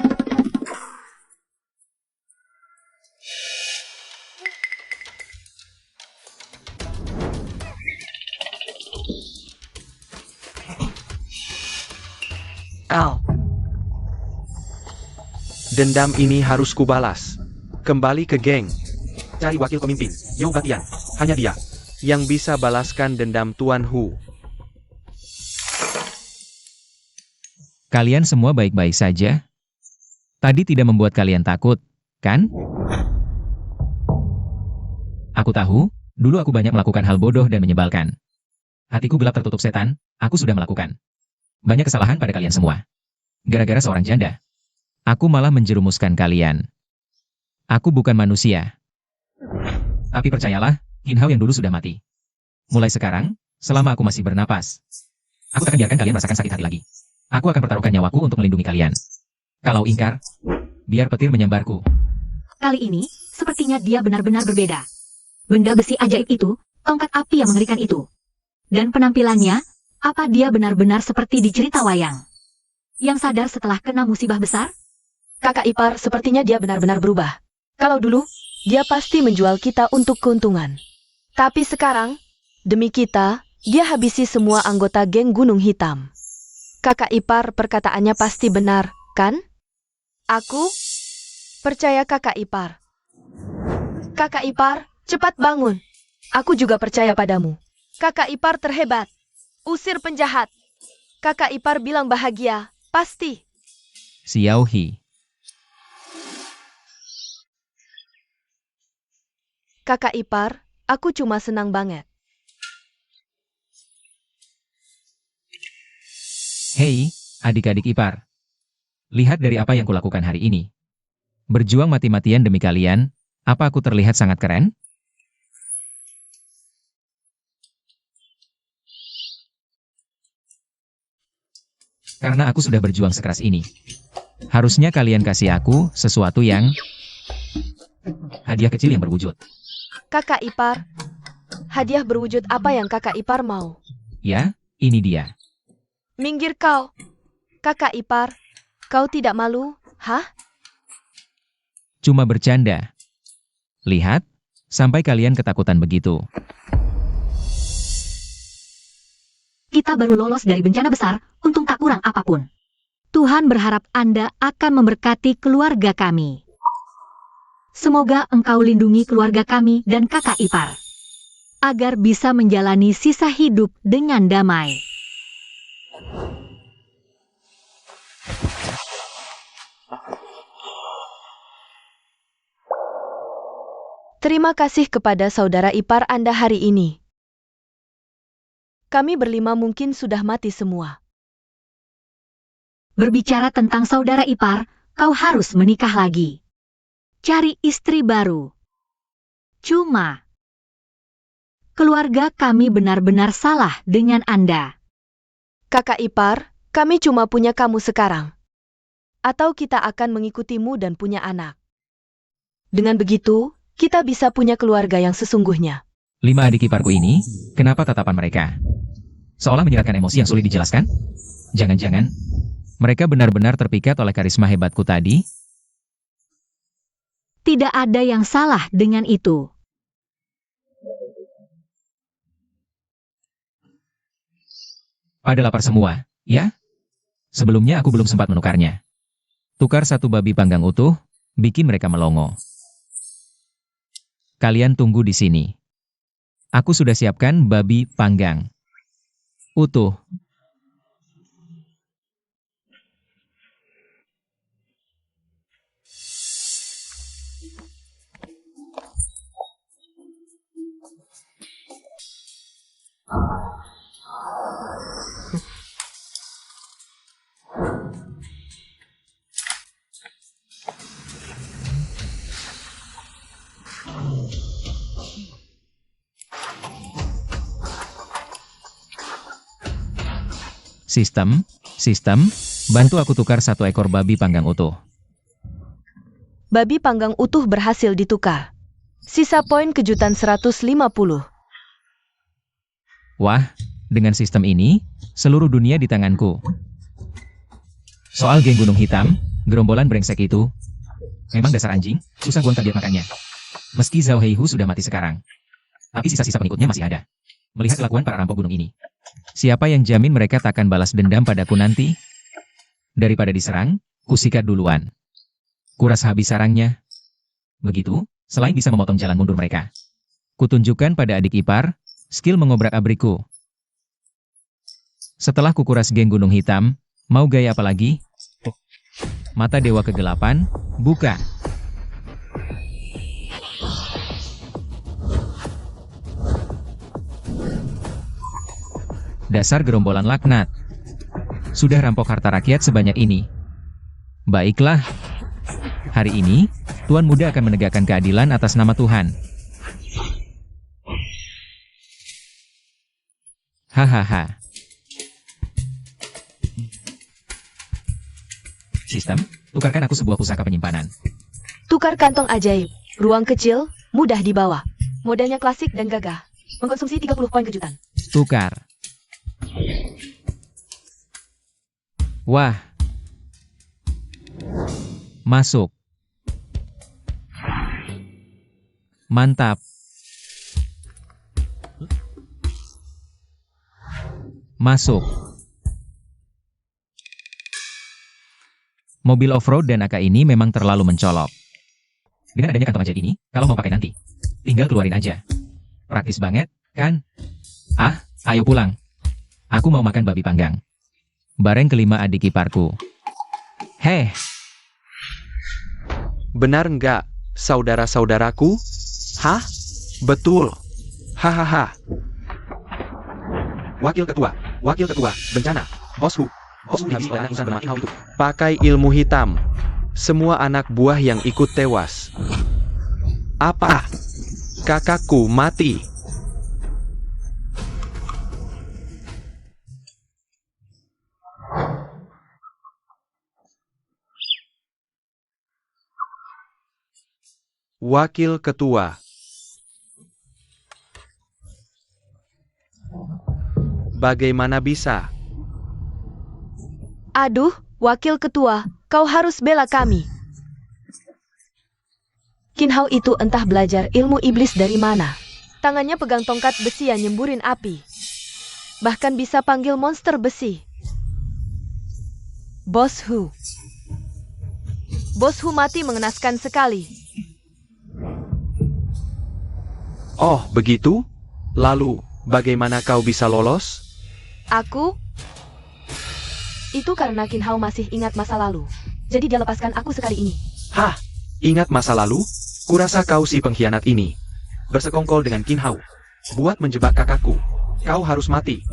Dendam ini harus kubalas. Kembali ke geng. Cari wakil pemimpin, Yao Batian. Hanya dia yang bisa balaskan dendam Tuan Hu. Kalian semua baik-baik saja? Tadi tidak membuat kalian takut, kan? Aku tahu, dulu aku banyak melakukan hal bodoh dan menyebalkan. Hatiku gelap tertutup setan, aku sudah melakukan banyak kesalahan pada kalian semua. Gara-gara seorang janda, aku malah menjerumuskan kalian. Aku bukan manusia. Tapi percayalah, Qin Hao yang dulu sudah mati. Mulai sekarang, selama aku masih bernapas, aku tak akan biarkan kalian merasakan sakit hati lagi. Aku akan pertaruhkan nyawaku untuk melindungi kalian. Kalau ingkar, biar petir menyambarku. Kali ini, sepertinya dia benar-benar berbeda. Benda besi ajaib itu, tongkat api yang mengerikan itu. Dan penampilannya, apa dia benar-benar seperti di cerita wayang? Yang sadar setelah kena musibah besar? Kakak ipar, sepertinya dia benar-benar berubah. Kalau dulu, dia pasti menjual kita untuk keuntungan. Tapi sekarang, demi kita, dia habisi semua anggota geng Gunung Hitam. Kakak ipar, perkataannya pasti benar, kan? Aku percaya kakak ipar. Kakak ipar, cepat bangun. Aku juga percaya padamu. Kakak ipar terhebat. Usir penjahat. Kakak ipar bilang bahagia, pasti. Xiao He. Kakak ipar, aku cuma senang banget. Hei, adik-adik ipar. Lihat dari apa yang kulakukan hari ini. Berjuang mati-matian demi kalian, apa aku terlihat sangat keren? Karena aku sudah berjuang sekeras ini. Harusnya kalian kasih aku sesuatu yang... hadiah kecil yang berwujud. Kakak ipar, hadiah berwujud apa yang kakak ipar mau? Ya, ini dia. Minggir kau. Kakak ipar, kau tidak malu, hah? Cuma bercanda. Lihat, sampai kalian ketakutan begitu. Kita baru lolos dari bencana besar, untung tak kurang apapun. Tuhan berharap Anda akan memberkati keluarga kami. Semoga Engkau lindungi keluarga kami dan kakak ipar, agar bisa menjalani sisa hidup dengan damai. Terima kasih kepada saudara ipar Anda hari ini. Kami berlima mungkin sudah mati semua. Berbicara tentang saudara ipar, kau harus menikah lagi. Cari istri baru. Cuma, keluarga kami benar-benar salah dengan Anda. Kakak ipar, kami cuma punya kamu sekarang. Atau kita akan mengikutimu dan punya anak. Dengan begitu, kita bisa punya keluarga yang sesungguhnya. 5 adik iparku ini, kenapa tatapan mereka? Seolah menyeratkan emosi yang sulit dijelaskan? Jangan-jangan, mereka benar-benar terpikat oleh karisma hebatku tadi? Tidak ada yang salah dengan itu. Pada lapar semua, ya? Sebelumnya aku belum sempat menukarnya. Tukar 1 babi panggang utuh, bikin mereka melongo. Kalian tunggu di sini. Aku sudah siapkan babi panggang utuh. Sistem, bantu aku tukar 1 ekor babi panggang utuh. Babi panggang utuh berhasil ditukar. Sisa poin kejutan 150. Wah, dengan sistem ini, seluruh dunia di tanganku. Soal geng Gunung Hitam, gerombolan brengsek itu, memang dasar anjing, susah gua target makannya. Meski Zhao Heihu sudah mati sekarang, tapi sisa-sisa pengikutnya masih ada. Melihat kelakuan para rampok gunung ini, siapa yang jamin mereka takkan balas dendam padaku nanti? Daripada diserang, kusikat duluan. Kuras habis sarangnya. Begitu, selain bisa memotong jalan mundur mereka, kutunjukkan pada adik ipar, skill mengobrak-abrikku. Setelah kukuras geng Gunung Hitam, mau gaya apa lagi? Mata Dewa Kegelapan, buka. Dasar gerombolan laknat. Sudah rampok harta rakyat sebanyak ini. Baiklah. Hari ini, Tuan Muda akan menegakkan keadilan atas nama Tuhan. Hahaha. Sistem, tukarkan aku sebuah pusaka penyimpanan. Tukar kantong ajaib. Ruang kecil, mudah dibawa. Modelnya klasik dan gagah. Mengkonsumsi 30 poin kejutan. Tukar. Wah. Masuk. Mantap. Masuk. Mobil off-road dan AK ini memang terlalu mencolok. Dengan adanya kantong ajaib ini, kalau mau pakai nanti, tinggal keluarin aja. Praktis banget, kan? Ah, ayo pulang. Aku mau makan babi panggang. Bareng kelima adik iparku. Heh, Benar nggak, saudara-saudaraku? Hah? Betul. Hahaha. Wakil ketua, bencana. Bos Hu dihabisi oleh anak insan bernama King Hao itu. Pakai ilmu hitam. Semua anak buah yang ikut tewas. Apa? Kakakku mati. Wakil ketua. Bagaimana bisa? Aduh, wakil ketua, kau harus bela kami. Qin Hao itu entah belajar ilmu iblis dari mana. Tangannya pegang tongkat besi yang nyemburin api. Bahkan bisa panggil monster besi. Bos Hu. Bos Hu mati mengenaskan sekali. Oh, begitu? Lalu, bagaimana kau bisa lolos? Aku? Itu karena Qin Hao masih ingat masa lalu. Jadi dia lepaskan aku sekali ini. Hah? Ingat masa lalu? Kurasa kau si pengkhianat ini. Bersekongkol dengan Qin Hao. Buat menjebak kakakku. Kau harus mati.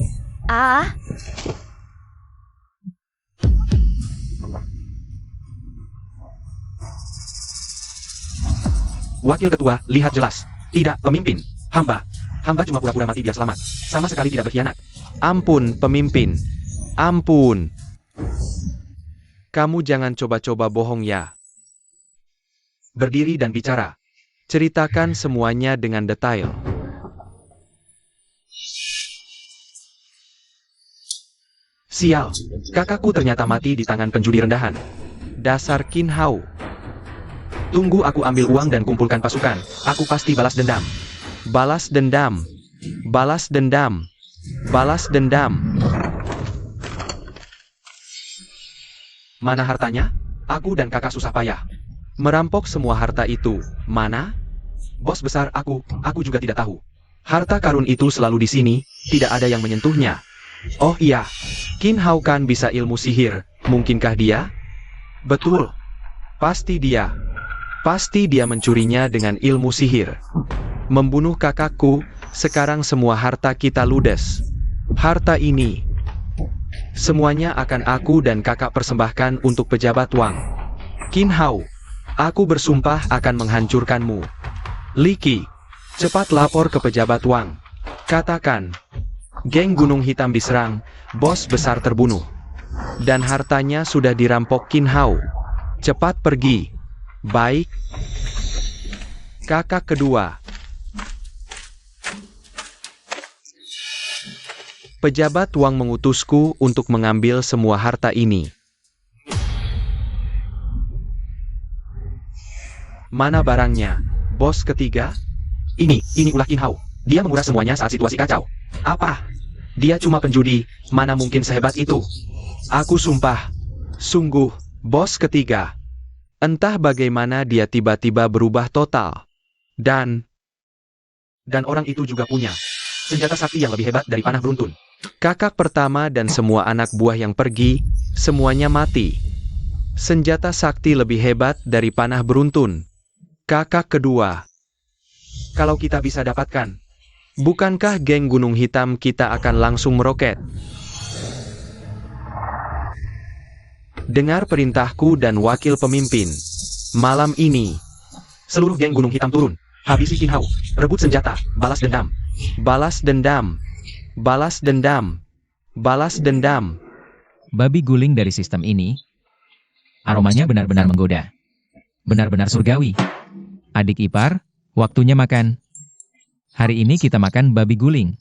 Ah, Wakil ketua, lihat jelas. Tidak, pemimpin. Hamba cuma pura-pura mati biar selamat. Sama sekali tidak berkhianat. Ampun, pemimpin. Ampun. Kamu jangan coba-coba bohong ya. Berdiri dan bicara. Ceritakan semuanya dengan detail. Sial, kakakku ternyata mati di tangan penjudi rendahan. Dasar Qin Hao. Tunggu aku ambil uang dan kumpulkan pasukan. Aku pasti balas dendam. Balas dendam. Balas dendam. Balas dendam. Mana hartanya? Aku dan kakak susah payah merampok semua harta itu. Mana? Bos besar aku juga tidak tahu. Harta karun itu selalu di sini, tidak ada yang menyentuhnya. Oh iya, Qin Hao kan bisa ilmu sihir. Mungkinkah dia? Betul. Pasti dia. Pasti dia mencurinya dengan ilmu sihir. Membunuh kakakku, sekarang semua harta kita ludes. Harta ini, semuanya akan aku dan kakak persembahkan untuk pejabat Wang. Qin Hao, aku bersumpah akan menghancurkanmu. Li Qi, cepat lapor ke pejabat Wang. Katakan, geng Gunung Hitam diserang, bos besar terbunuh. Dan hartanya sudah dirampok Qin Hao. Cepat pergi. Baik. Kakak kedua. Pejabat Wang mengutusku untuk mengambil semua harta ini. Mana barangnya? Bos ketiga? Ini ulah Qin Hao. Dia menguras semuanya saat situasi kacau. Apa? Dia cuma penjudi, mana mungkin sehebat itu? Aku sumpah. Sungguh, bos ketiga. Entah bagaimana dia tiba-tiba berubah total. Dan orang itu juga punya senjata sakti yang lebih hebat dari panah beruntun. Kakak pertama dan semua anak buah yang pergi, semuanya mati. Senjata sakti lebih hebat dari panah beruntun. Kakak kedua. Kalau kita bisa dapatkan, bukankah geng Gunung Hitam kita akan langsung meroket? Dengar perintahku dan wakil pemimpin. Malam ini, seluruh geng Gunung Hitam turun. Habisi Qin Hao. Rebut senjata. Balas dendam. Balas dendam. Balas dendam. Balas dendam. babi guling dari sistem ini, aromanya benar-benar menggoda. Benar-benar surgawi. Adik ipar, waktunya makan. Hari ini kita makan babi guling.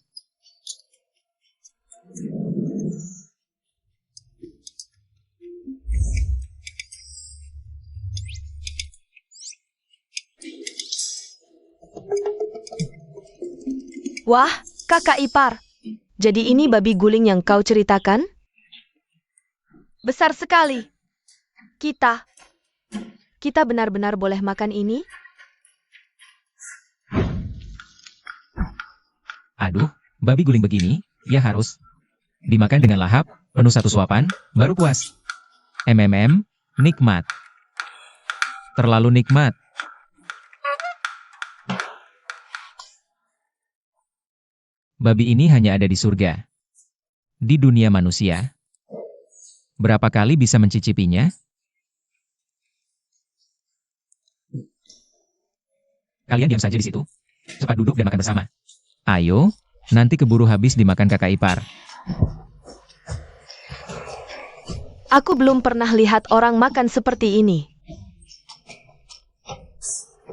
Wah, kakak ipar. Jadi ini babi guling yang kau ceritakan? Besar sekali. Kita benar-benar boleh makan ini? Aduh, babi guling begini, ya harus dimakan dengan lahap, penuh satu suapan, baru puas. Nikmat. Terlalu nikmat. Babi ini hanya ada di surga. Di dunia manusia. Berapa kali bisa mencicipinya? Kalian diam saja di situ. Cepat duduk dan makan bersama. Ayo, nanti keburu habis dimakan kakak ipar. Aku belum pernah lihat orang makan seperti ini.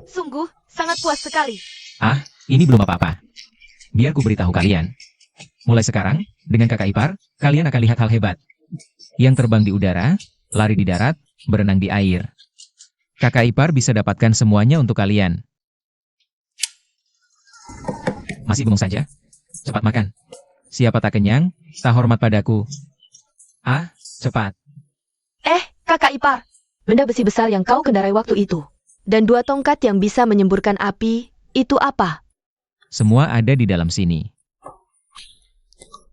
Sungguh, sangat puas sekali. Ah, ini belum apa-apa. Biar ku beritahu kalian. Mulai sekarang, dengan kakak ipar, kalian akan lihat hal hebat. Yang terbang di udara, lari di darat, berenang di air. Kakak ipar bisa dapatkan semuanya untuk kalian. Masih bengong saja? Cepat makan. Siapa tak kenyang, tak hormat padaku. Ah, cepat. Kakak ipar, benda besi besar yang kau kendarai waktu itu. Dan 2 tongkat yang bisa menyemburkan api, itu apa? Semua ada di dalam sini.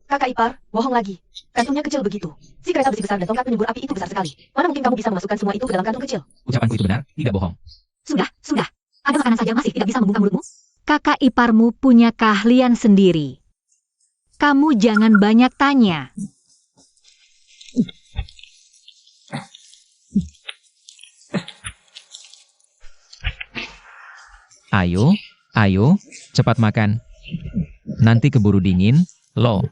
Kakak ipar, bohong lagi. Kantungnya kecil begitu. Si kereta besi besar dan tongkat penyembur api itu besar sekali. Mana mungkin kamu bisa memasukkan semua itu ke dalam kantung kecil? Ucapanku itu benar, tidak bohong. Sudah. Ada makanan saja masih tidak bisa membuka mulutmu? Kakak iparmu punya keahlian sendiri. Kamu jangan banyak tanya. Ayo, cepat makan. Nanti keburu dingin, loh.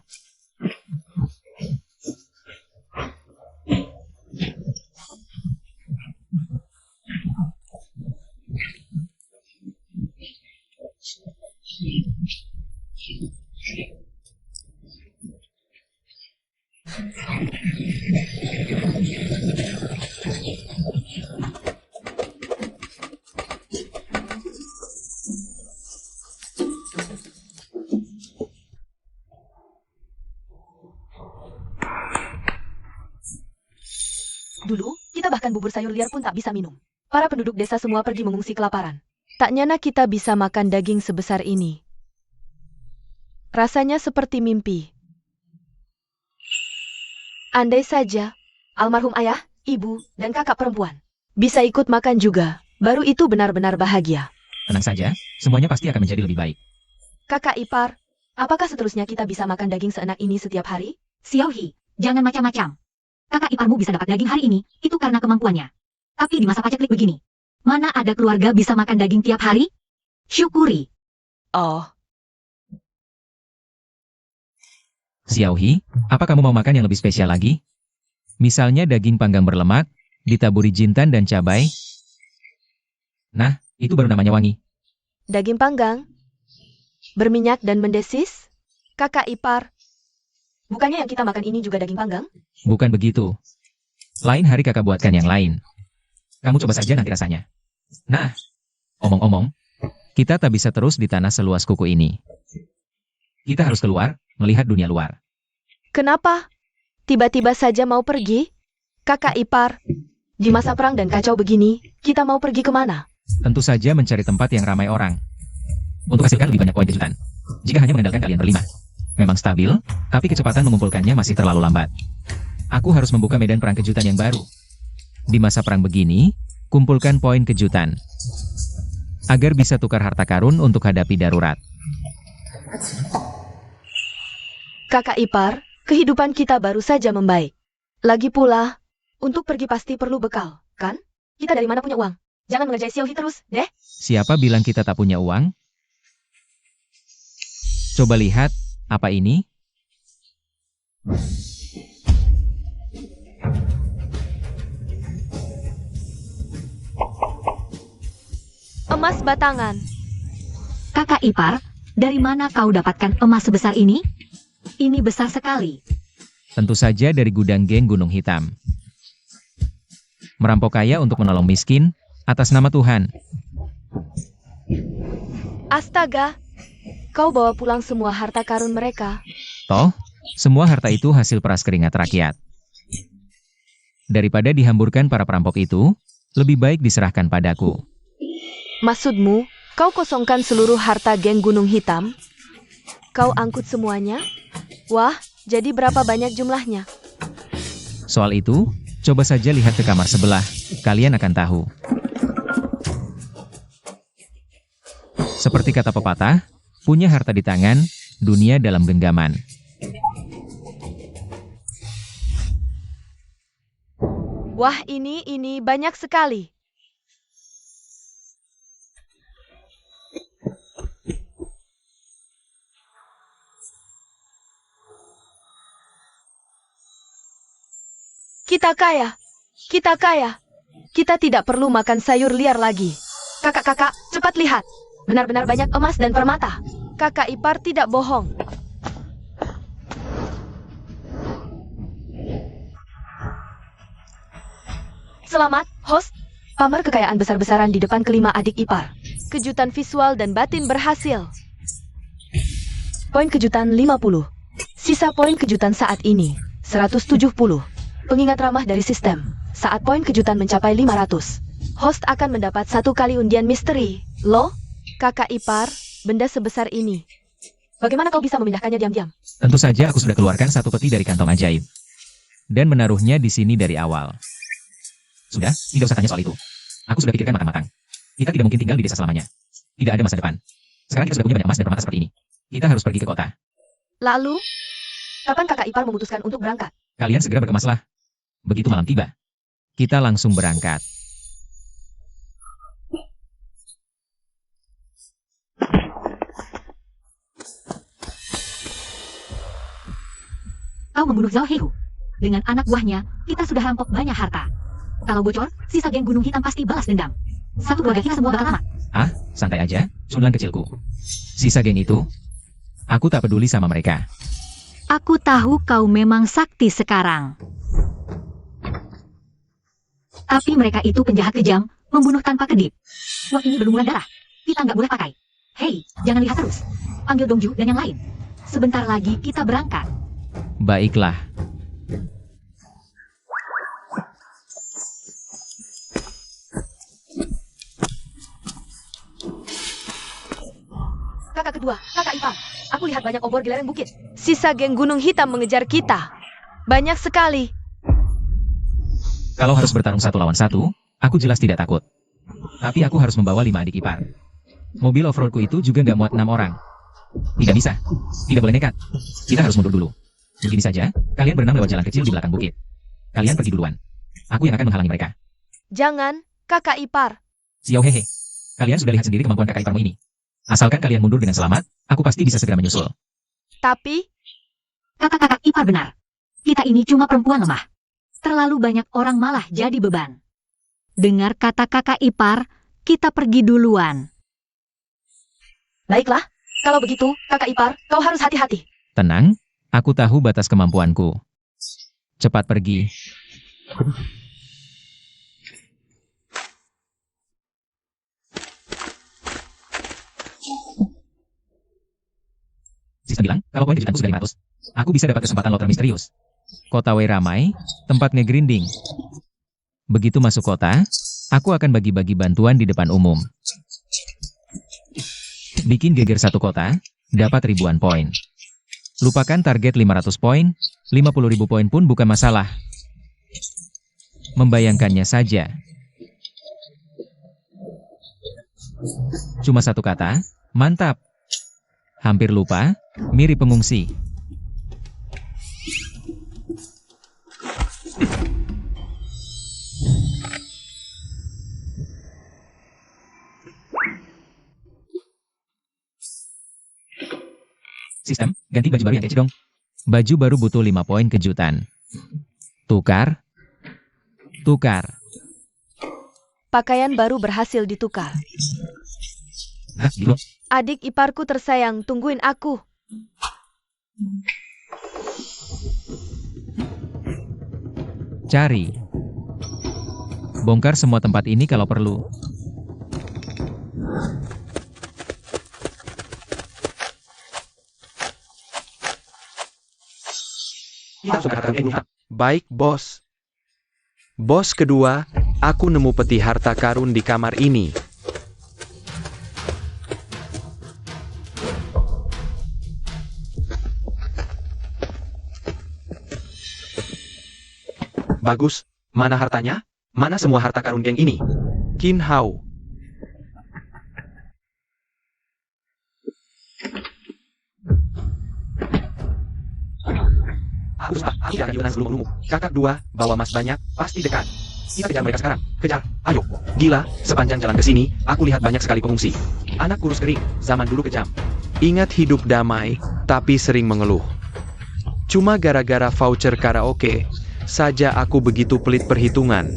Dulu, kita bahkan bubur sayur liar pun tak bisa minum. Para penduduk desa semua pergi mengungsi kelaparan. Tak nyana kita bisa makan daging sebesar ini. Rasanya seperti mimpi. Andai saja, almarhum ayah, ibu, dan kakak perempuan bisa ikut makan juga, baru itu benar-benar bahagia. Tenang saja, semuanya pasti akan menjadi lebih baik. Kakak ipar, apakah seterusnya kita bisa makan daging seenak ini setiap hari? Xiaohi, jangan macam-macam. Kakak iparmu bisa dapat daging hari ini, itu karena kemampuannya. Tapi di masa paceklik begini, mana ada keluarga bisa makan daging tiap hari? Syukuri. Oh, Xiaohi, apa kamu mau makan yang lebih spesial lagi? Misalnya daging panggang berlemak, ditaburi jintan dan cabai. Nah, itu baru namanya wangi. daging panggang, berminyak dan mendesis? Kakak ipar, bukannya yang kita makan ini juga daging panggang? Bukan begitu. Lain hari kakak buatkan yang lain. Kamu coba saja nanti rasanya. Nah, omong-omong, kita tak bisa terus di tanah seluas kuku ini. Kita harus keluar, melihat dunia luar. Kenapa? Tiba-tiba saja mau pergi? Kakak ipar, di masa perang dan kacau begini, kita mau pergi kemana? Tentu saja mencari tempat yang ramai orang. Untuk hasilkan lebih banyak poin kejutan. Jika hanya mengandalkan kalian berlima. Memang stabil, tapi kecepatan mengumpulkannya masih terlalu lambat. Aku harus membuka medan perang kejutan yang baru. Di masa perang begini, kumpulkan poin kejutan. Agar bisa tukar harta karun untuk hadapi darurat. Kakak ipar, kehidupan kita baru saja membaik. Lagi pula, untuk pergi pasti perlu bekal, kan? Kita dari mana punya uang? Jangan mengerjai Xiaohi terus, deh. Siapa bilang kita tak punya uang? Coba lihat, apa ini? Emas batangan. Kakak ipar, dari mana kau dapatkan emas sebesar ini? Ini besar sekali. Tentu saja dari gudang geng Gunung Hitam. Merampok kaya untuk menolong miskin, atas nama Tuhan. Astaga, kau bawa pulang semua harta karun mereka. Toh, semua harta itu hasil peras keringat rakyat. Daripada dihamburkan para perampok itu, lebih baik diserahkan padaku. Maksudmu, kau kosongkan seluruh harta geng Gunung Hitam? Kau angkut semuanya? Wah, jadi berapa banyak jumlahnya? Soal itu, coba saja lihat ke kamar sebelah, kalian akan tahu. Seperti kata pepatah, punya harta di tangan, dunia dalam genggaman. Wah, ini banyak sekali. Kita kaya. Kita kaya. Kita tidak perlu makan sayur liar lagi. Kakak-kakak, cepat lihat. Benar-benar banyak emas dan permata. Kakak ipar tidak bohong. Selamat, host. Pamer kekayaan besar-besaran di depan kelima adik ipar. Kejutan visual dan batin berhasil. Poin kejutan 50. Sisa poin kejutan saat ini, 170. Pengingat ramah dari sistem. Saat poin kejutan mencapai 500. Host akan mendapat 1 kali undian misteri. Loh, kakak ipar, benda sebesar ini. Bagaimana kau bisa memindahkannya diam-diam? Tentu saja aku sudah keluarkan 1 peti dari kantong ajaib. Dan menaruhnya di sini dari awal. Sudah, tidak usah tanya soal itu. Aku sudah pikirkan matang-matang. Kita tidak mungkin tinggal di desa selamanya. Tidak ada masa depan. Sekarang kita sudah punya banyak emas dan permata seperti ini. Kita harus pergi ke kota. Lalu, kapan kakak ipar memutuskan untuk berangkat? Kalian segera berkemaslah. Begitu malam tiba, kita langsung berangkat. Kau membunuh Zhao Heihu. Dengan anak buahnya, kita sudah rampok banyak harta. Kalau bocor, sisa geng Gunung Hitam pasti balas dendam. Satu keluarga kita semua bakal lama. Ah, santai aja, cunlan kecilku. Sisa geng itu, aku tak peduli sama mereka. Aku tahu kau memang sakti sekarang. Tapi mereka itu penjahat kejam, membunuh tanpa kedip. Wah, ini berlumuran darah. Kita nggak boleh pakai. Hei, jangan lihat terus. Panggil Dongju dan yang lain. Sebentar lagi kita berangkat. Baiklah. Kakak kedua, kakak ipar. Aku lihat banyak obor di lereng bukit. Sisa geng Gunung Hitam mengejar kita. Banyak sekali. Kalau harus bertarung 1 lawan 1, aku jelas tidak takut. Tapi aku harus membawa 5 adik ipar. Mobil off-roadku itu juga nggak muat 6 orang. Tidak bisa. Tidak boleh nekat. Kita harus mundur dulu. Begini saja, kalian berenang lewat jalan kecil di belakang bukit. Kalian pergi duluan. Aku yang akan menghalangi mereka. Jangan, kakak ipar. Xiao hehe. Kalian sudah lihat sendiri kemampuan kakak iparmu ini. Asalkan kalian mundur dengan selamat, aku pasti bisa segera menyusul. Tapi, Kakak-kakak ipar benar. Kita ini cuma perempuan lemah. Terlalu banyak orang malah jadi beban. Dengar kata kakak ipar, kita pergi duluan. baiklah. Kalau begitu, kakak ipar, kau harus hati-hati. Tenang, aku tahu batas kemampuanku. Cepat pergi. Sistem bilang, kalau poin kejutanku sudah 500, aku bisa dapat kesempatan lotre misterius. Kota Wei ramai, tempat ngegrinding. Begitu masuk kota, aku akan bagi-bagi bantuan di depan umum. Bikin geger 1 kota, dapat ribuan poin. Lupakan target 500 poin, 50.000 poin pun bukan masalah. Membayangkannya saja. Cuma 1 kata, mantap. Hampir lupa, mirip pengungsi. Sistem, ganti baju baru yang kece dong. Baju baru butuh 5 poin kejutan. Tukar. Tukar. Pakaian baru berhasil ditukar. Hah, gitu? Adik iparku tersayang, tungguin aku. Cari. Bongkar semua tempat ini kalau perlu. Baik, bos. Bos kedua, aku nemu peti harta karun di kamar ini. Bagus. Mana hartanya? Mana semua harta karun geng ini? Qin Hao. Aku tidak akan tenang sebelum menunggu. Kakak dua, bawa emas banyak, pasti dekat. Kita kejar mereka sekarang. Kejar, ayo. Gila, sepanjang jalan ke sini, aku lihat banyak sekali pengungsi. Anak kurus kering, zaman dulu kejam. Ingat hidup damai, tapi sering mengeluh. Cuma gara-gara voucher karaoke, saja aku begitu pelit perhitungan.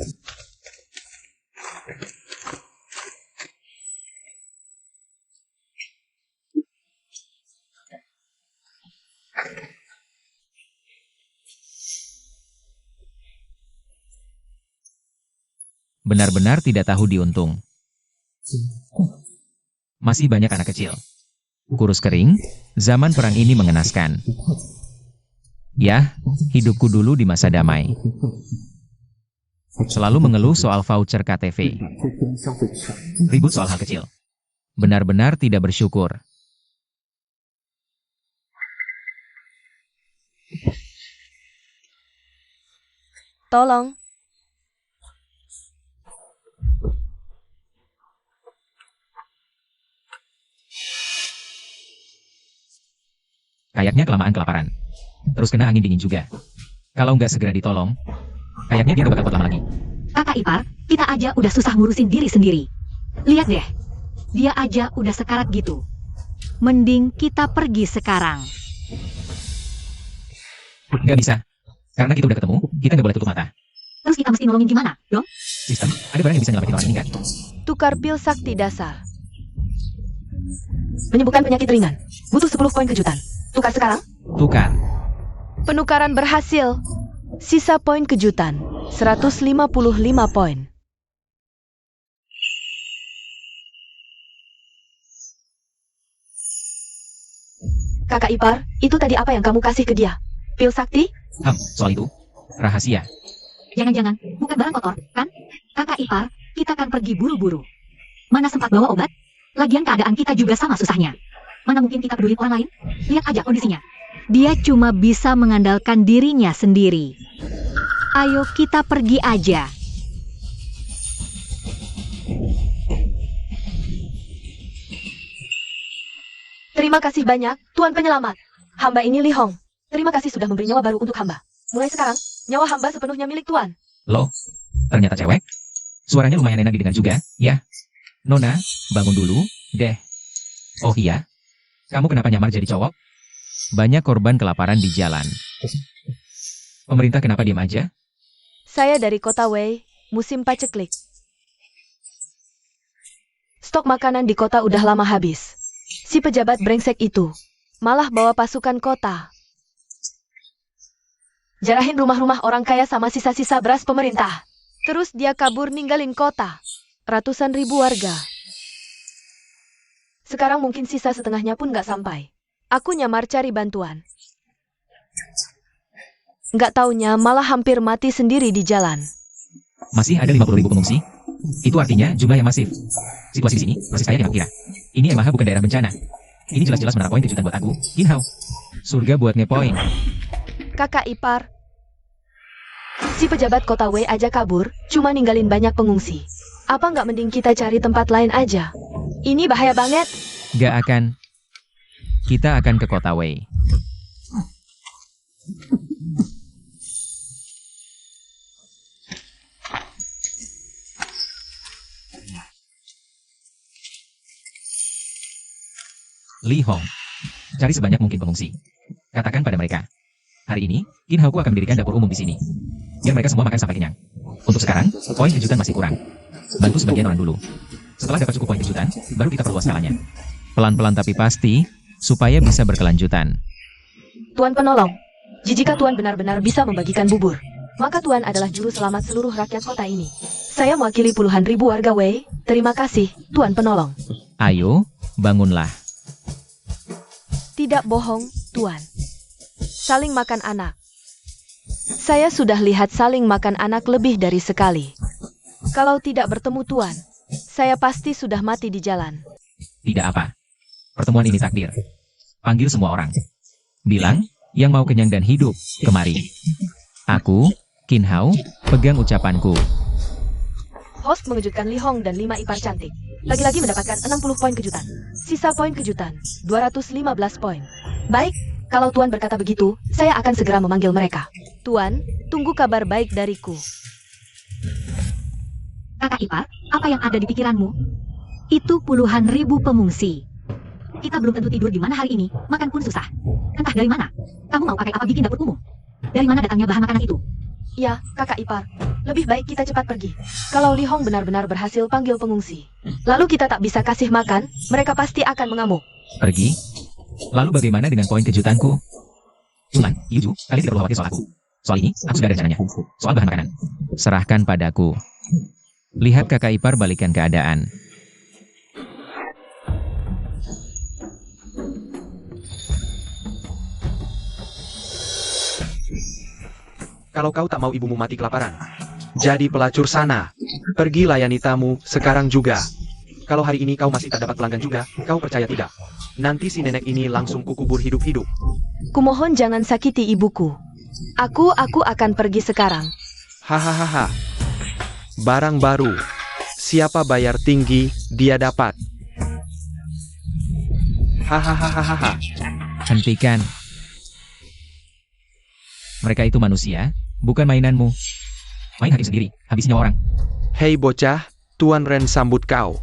Benar-benar tidak tahu diuntung. Masih banyak anak kecil. Kurus kering, zaman perang ini mengenaskan. Ya, hidupku dulu di masa damai. Selalu mengeluh soal voucher KTV. Ribut soal hal kecil. Benar-benar tidak bersyukur. Tolong. Kayaknya kelamaan kelaparan. Terus kena angin dingin juga. Kalau nggak segera ditolong, kayaknya dia nggak bakal kuat lama lagi. Kakak ipar, kita aja udah susah ngurusin diri sendiri. Lihat deh, dia aja udah sekarat gitu. Mending kita pergi sekarang. Nggak bisa. Karena kita udah ketemu, kita nggak boleh tutup mata. Terus kita mesti nolongin gimana, dong? Sistem, ada barang yang bisa nyelamatin orang ini nggak? Tukar pil sakti dasar. Menyembuhkan penyakit ringan. Butuh 10 poin kejutan. Tukar sekarang. Tukar. Penukaran berhasil. Sisa poin kejutan, 155 poin. Kakak ipar, itu tadi apa yang kamu kasih ke dia? Pil sakti? Soal itu, rahasia. Jangan-jangan, bukan barang kotor, kan? Kakak ipar, kita kan pergi buru-buru. Mana sempat bawa obat? Lagian keadaan kita juga sama susahnya. Mana mungkin kita peduli orang lain? Lihat aja kondisinya. Dia cuma bisa mengandalkan dirinya sendiri. Ayo kita pergi aja. Terima kasih banyak, Tuan Penyelamat. Hamba ini Li Hong. Terima kasih sudah memberi nyawa baru untuk hamba. Mulai sekarang, nyawa hamba sepenuhnya milik Tuan. Loh, ternyata cewek? Suaranya lumayan enak didengar juga, ya? Nona, bangun dulu, deh. Oh iya, kamu kenapa nyamar jadi cowok? Banyak korban kelaparan di jalan. Pemerintah kenapa diam aja? Saya dari kota Wei, musim paceklik. Stok makanan di kota udah lama habis. Si pejabat brengsek itu malah bawa pasukan kota. Jarahin rumah-rumah orang kaya sama sisa-sisa beras pemerintah. Terus dia kabur ninggalin kota. Ratusan ribu warga. Sekarang mungkin sisa setengahnya pun nggak sampai. Aku nyamar cari bantuan. Nggak taunya malah hampir mati sendiri di jalan. Masih ada 50.000 pengungsi? Itu artinya jumlah yang masif. Situasi di sini persis kayak yang aku kira. Ini Emaha bukan daerah bencana. Ini jelas-jelas menara poin kejutan buat aku, Qin Hao. Surga buat ngepoin. Kakak ipar. Si pejabat kota Wei aja kabur, cuma ninggalin banyak pengungsi. Apa nggak mending kita cari tempat lain aja? Ini bahaya banget. Gak akan. Kita akan ke kota Wei. Li Hong, cari sebanyak mungkin pengungsi. Katakan pada mereka, hari ini, Qin Hao akan mendirikan dapur umum di sini. Biar mereka semua makan sampai kenyang. Untuk sekarang, poin kejutan masih kurang. Bantu sebagian orang dulu. Setelah dapat cukup poin kejutan, baru kita perluas skalanya. Pelan-pelan tapi pasti, supaya bisa berkelanjutan. Tuan penolong, jika Tuan benar-benar bisa membagikan bubur, maka Tuan adalah juru selamat seluruh rakyat kota ini. Saya mewakili puluhan ribu warga Wei. Terima kasih, Tuan penolong. Ayo, bangunlah. Tidak bohong, Tuan. Saling makan anak. Saya sudah lihat saling makan anak lebih dari sekali. Kalau tidak bertemu Tuan, saya pasti sudah mati di jalan. Tidak apa. Pertemuan ini takdir. Panggil semua orang. Bilang, yang mau kenyang dan hidup, kemari. Aku Qin Hao, pegang ucapanku. Host mengejutkan Li Hong dan 5 ipar cantik. Lagi-lagi mendapatkan 60 poin kejutan. Sisa poin kejutan, 215 poin. Baik, kalau Tuan berkata begitu, saya akan segera memanggil mereka. Tuan, tunggu kabar baik dariku. Kakak ipar, apa yang ada di pikiranmu? Itu puluhan ribu pengungsi. Kita belum tentu tidur di mana hari ini, makan pun susah. Entah dari mana. Kamu mau pakai apa bikin dapur umum? Dari mana datangnya bahan makanan itu? Ya, kakak ipar. Lebih baik kita cepat pergi. Kalau Li Hong benar-benar berhasil panggil pengungsi, lalu kita tak bisa kasih makan, mereka pasti akan mengamuk. Pergi? Lalu bagaimana dengan poin kejutanku? Yulan, Yuju, kalian tidak perlu khawatir soal aku. Soal ini, aku sudah ada rencananya. Soal bahan makanan. Serahkan padaku. Lihat kakak ipar balikan keadaan. Kalau kau tak mau ibumu mati kelaparan, jadi pelacur sana. Pergi layani tamu, sekarang juga. Kalau hari ini kau masih tak dapat pelanggan juga, kau percaya tidak? Nanti si nenek ini langsung kukubur hidup-hidup. Kumohon jangan sakiti ibuku. Aku akan pergi sekarang. Hahaha. Barang baru. Siapa bayar tinggi, dia dapat. Hahaha. Hentikan. Mereka itu manusia, bukan mainanmu. Main hakim sendiri, habis nyawa orang. Hei bocah, Tuan Ren sambut kau.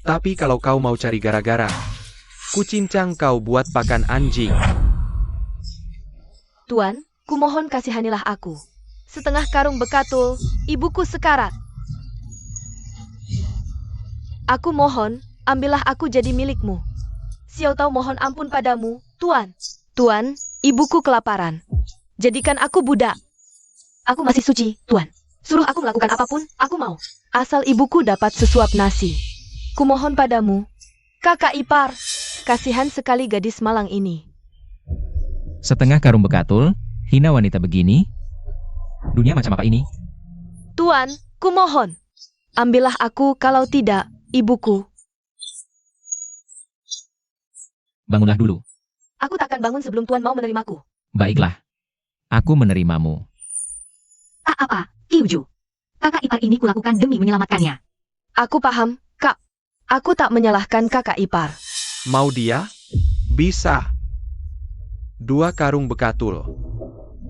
Tapi kalau kau mau cari gara-gara, kucincang kau buat pakan anjing. Tuan, kumohon kasihanilah aku. Setengah karung bekatul, ibuku sekarat. Aku mohon, ambillah aku jadi milikmu. Xiao Tao mohon ampun padamu, Tuan. Tuan, ibuku kelaparan. Jadikan aku budak. Aku masih suci, Tuan. Suruh aku melakukan apapun, aku mau. Asal ibuku dapat sesuap nasi. Kumohon padamu, kakak ipar. Kasihan sekali gadis malang ini. Setengah karung bekatul, hina wanita begini. Dunia macam apa ini? Tuan, kumohon. Ambillah aku, kalau tidak, ibuku. Bangunlah dulu. Aku takkan bangun sebelum Tuan mau menerimaku. Baiklah. Aku menerimamu. Tak apa, Kyuju. Kakak ipar ini kulakukan demi menyelamatkannya. Aku paham, Kak. Aku tak menyalahkan kakak ipar. Mau dia? Bisa. 2 karung bekatul.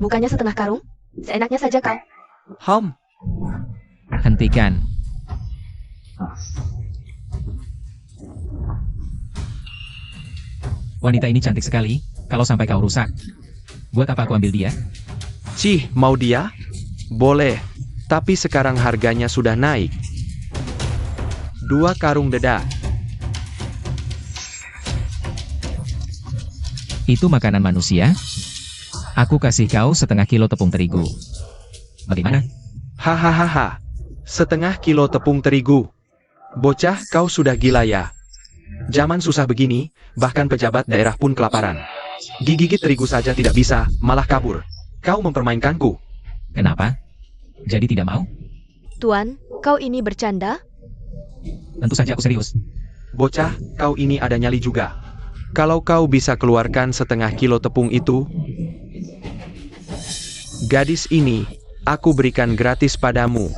Bukannya setengah karung? Seenaknya saja kau. Hentikan. Wanita ini cantik sekali, kalau sampai kau rusak. Buat apa aku ambil dia? Cih, mau dia? Boleh. Tapi sekarang harganya sudah naik. 2 karung dedak. Itu makanan manusia? Aku kasih kau setengah kilo tepung terigu. Bagaimana? Hahaha. Setengah kilo tepung terigu. Bocah, kau sudah gila ya. Zaman susah begini, bahkan pejabat daerah pun kelaparan. Digigit terigu saja tidak bisa, malah kabur. Kau mempermainkanku. Kenapa? Jadi tidak mau? Tuan, kau ini bercanda? Tentu saja aku serius. Bocah, kau ini ada nyali juga. Kalau kau bisa keluarkan setengah kilo tepung itu, gadis ini, aku berikan gratis padamu.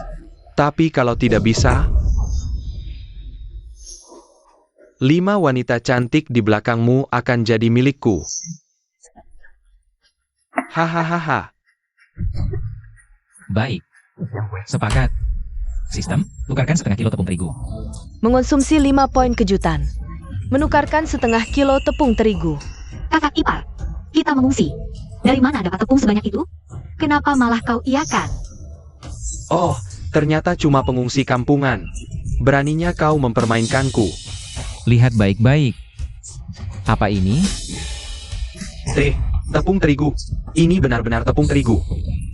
Tapi kalau tidak bisa, 5 wanita cantik di belakangmu akan jadi milikku. Hahaha. Baik. Sepakat. Sistem, tukarkan setengah kilo tepung terigu. Mengonsumsi 5 poin kejutan. Menukarkan setengah kilo tepung terigu. Kakak ipar, kita mengungsi. Dari mana dapat tepung sebanyak itu? Kenapa malah kau iakan? Oh, ternyata cuma pengungsi kampungan. Beraninya kau mempermainkanku. Lihat baik-baik. Apa ini? Tepung terigu. Ini benar-benar tepung terigu.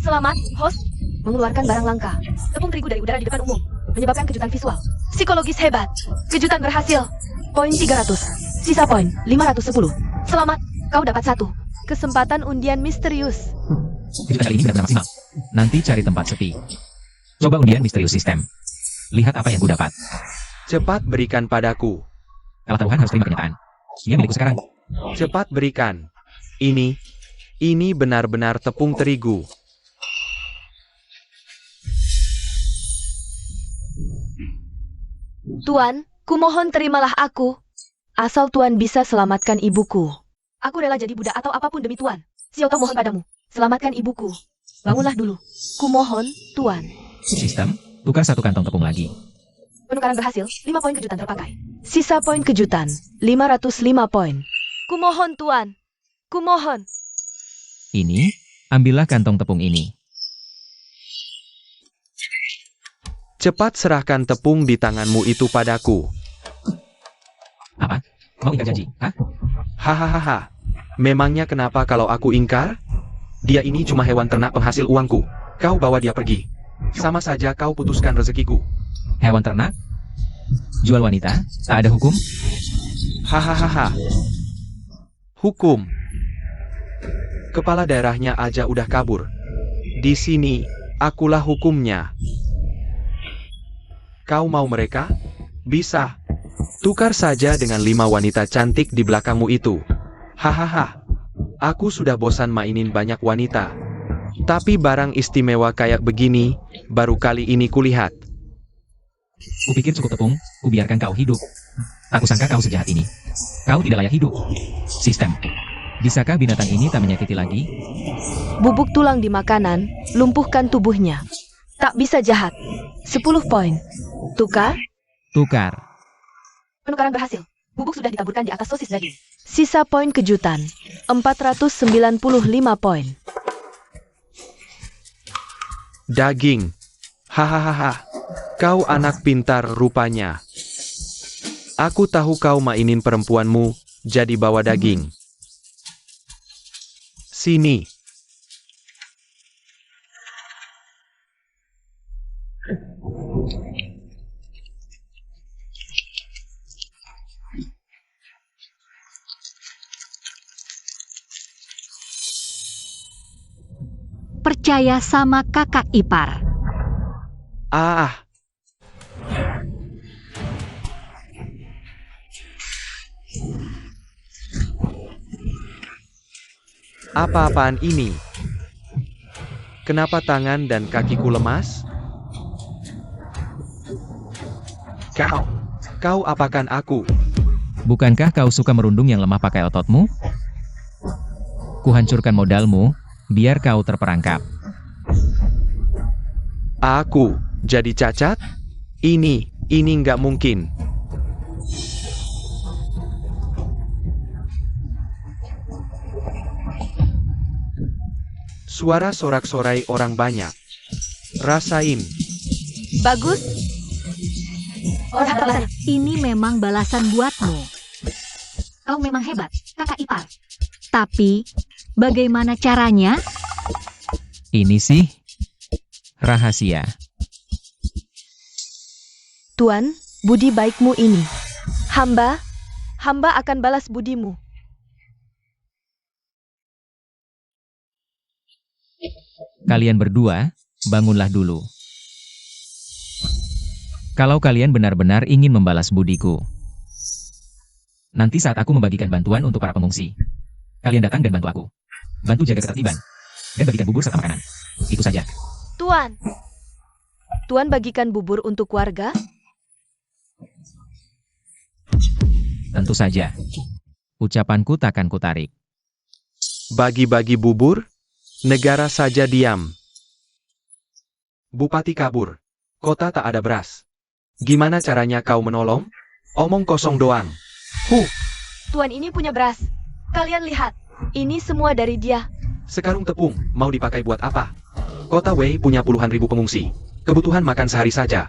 Selamat, host. Mengeluarkan barang langka. Tepung terigu dari udara di depan umum. Menyebabkan kejutan visual. Psikologis hebat. Kejutan berhasil. Poin 300. Sisa poin 510. Selamat, kau dapat 1. Kesempatan undian misterius. Kejutan kali ini benar-benar maksimal. Nanti cari tempat sepi. Coba undian misterius sistem. Lihat apa yang ku dapat. Cepat berikan padaku. Kalah taruhan harus terima kenyataan. Dia milikku sekarang. Cepat berikan. Ini benar-benar tepung terigu. Tuan, kumohon terimalah aku. Asal Tuan bisa selamatkan ibuku. Aku rela jadi budak atau apapun demi Tuan. Xiao Tong mohon padamu, selamatkan ibuku. Bangunlah dulu. Kumohon, Tuan. Sistem, tukar satu kantong tepung lagi. Penukaran berhasil, 5 poin kejutan terpakai. Sisa poin kejutan, 505 poin. Kumohon, Tuan. Kumohon. Ini, ambillah kantong tepung ini. Cepat serahkan tepung di tanganmu itu padaku. Apa? Mau ingkar janji? Hah? Hahaha. Memangnya kenapa kalau aku ingkar? Dia ini cuma hewan ternak penghasil uangku. Kau bawa dia pergi. Sama saja kau putuskan rezekiku. Hewan ternak? Jual wanita? Tak ada hukum? Hahaha. Hukum. Kepala daerahnya aja udah kabur. Di sini, akulah hukumnya. Kau mau mereka? Bisa. Tukar saja dengan 5 wanita cantik di belakangmu itu. Hahaha. Aku sudah bosan mainin banyak wanita. Tapi barang istimewa kayak begini, baru kali ini kulihat. Kupikir cukup tepung, kubiarkan kau hidup. Aku sangka kau sejahat ini. Kau tidak layak hidup. Sistem. Bisakah binatang ini tak menyakiti lagi? Bubuk tulang di makanan, lumpuhkan tubuhnya. Tak bisa jahat. 10 poin. Tukar. Tukar. Penukaran berhasil. Bubuk sudah ditaburkan di atas sosis daging. Sisa poin kejutan, 495 poin. Daging. Hahaha. Kau anak pintar rupanya. Aku tahu kau mainin perempuanmu, jadi bawa daging. Sini. Percaya sama kakak ipar. Ah. Apa-apaan ini? Kenapa tangan dan kakiku lemas? Kau apakan aku? Bukankah kau suka merundung yang lemah pakai ototmu? Kuhancurkan modalmu, biar kau terperangkap. Aku jadi cacat? Ini nggak mungkin. Suara sorak-sorai orang banyak. Rasain. Bagus. Ini memang balasan buatmu. Kau memang hebat, kakak ipar. Tapi, bagaimana caranya? Ini sih rahasia. Tuan, budi baikmu ini. Hamba akan balas budimu. Kalian berdua, bangunlah dulu. Kalau kalian benar-benar ingin membalas budiku. Nanti saat aku membagikan bantuan untuk para pengungsi, kalian datang dan bantu aku. Bantu jaga ketertiban. Dan bagikan bubur serta makanan. Itu saja. Tuan bagikan bubur untuk warga? Tentu saja. Ucapanku takkan kutarik. Bagi-bagi bubur? Negara saja diam. Bupati kabur. Kota tak ada beras. Gimana caranya kau menolong? Omong kosong doang. Tuan ini punya beras. Kalian lihat, ini semua dari dia. Sekarung tepung, mau dipakai buat apa? Kota Wei punya puluhan ribu pengungsi. Kebutuhan makan sehari saja.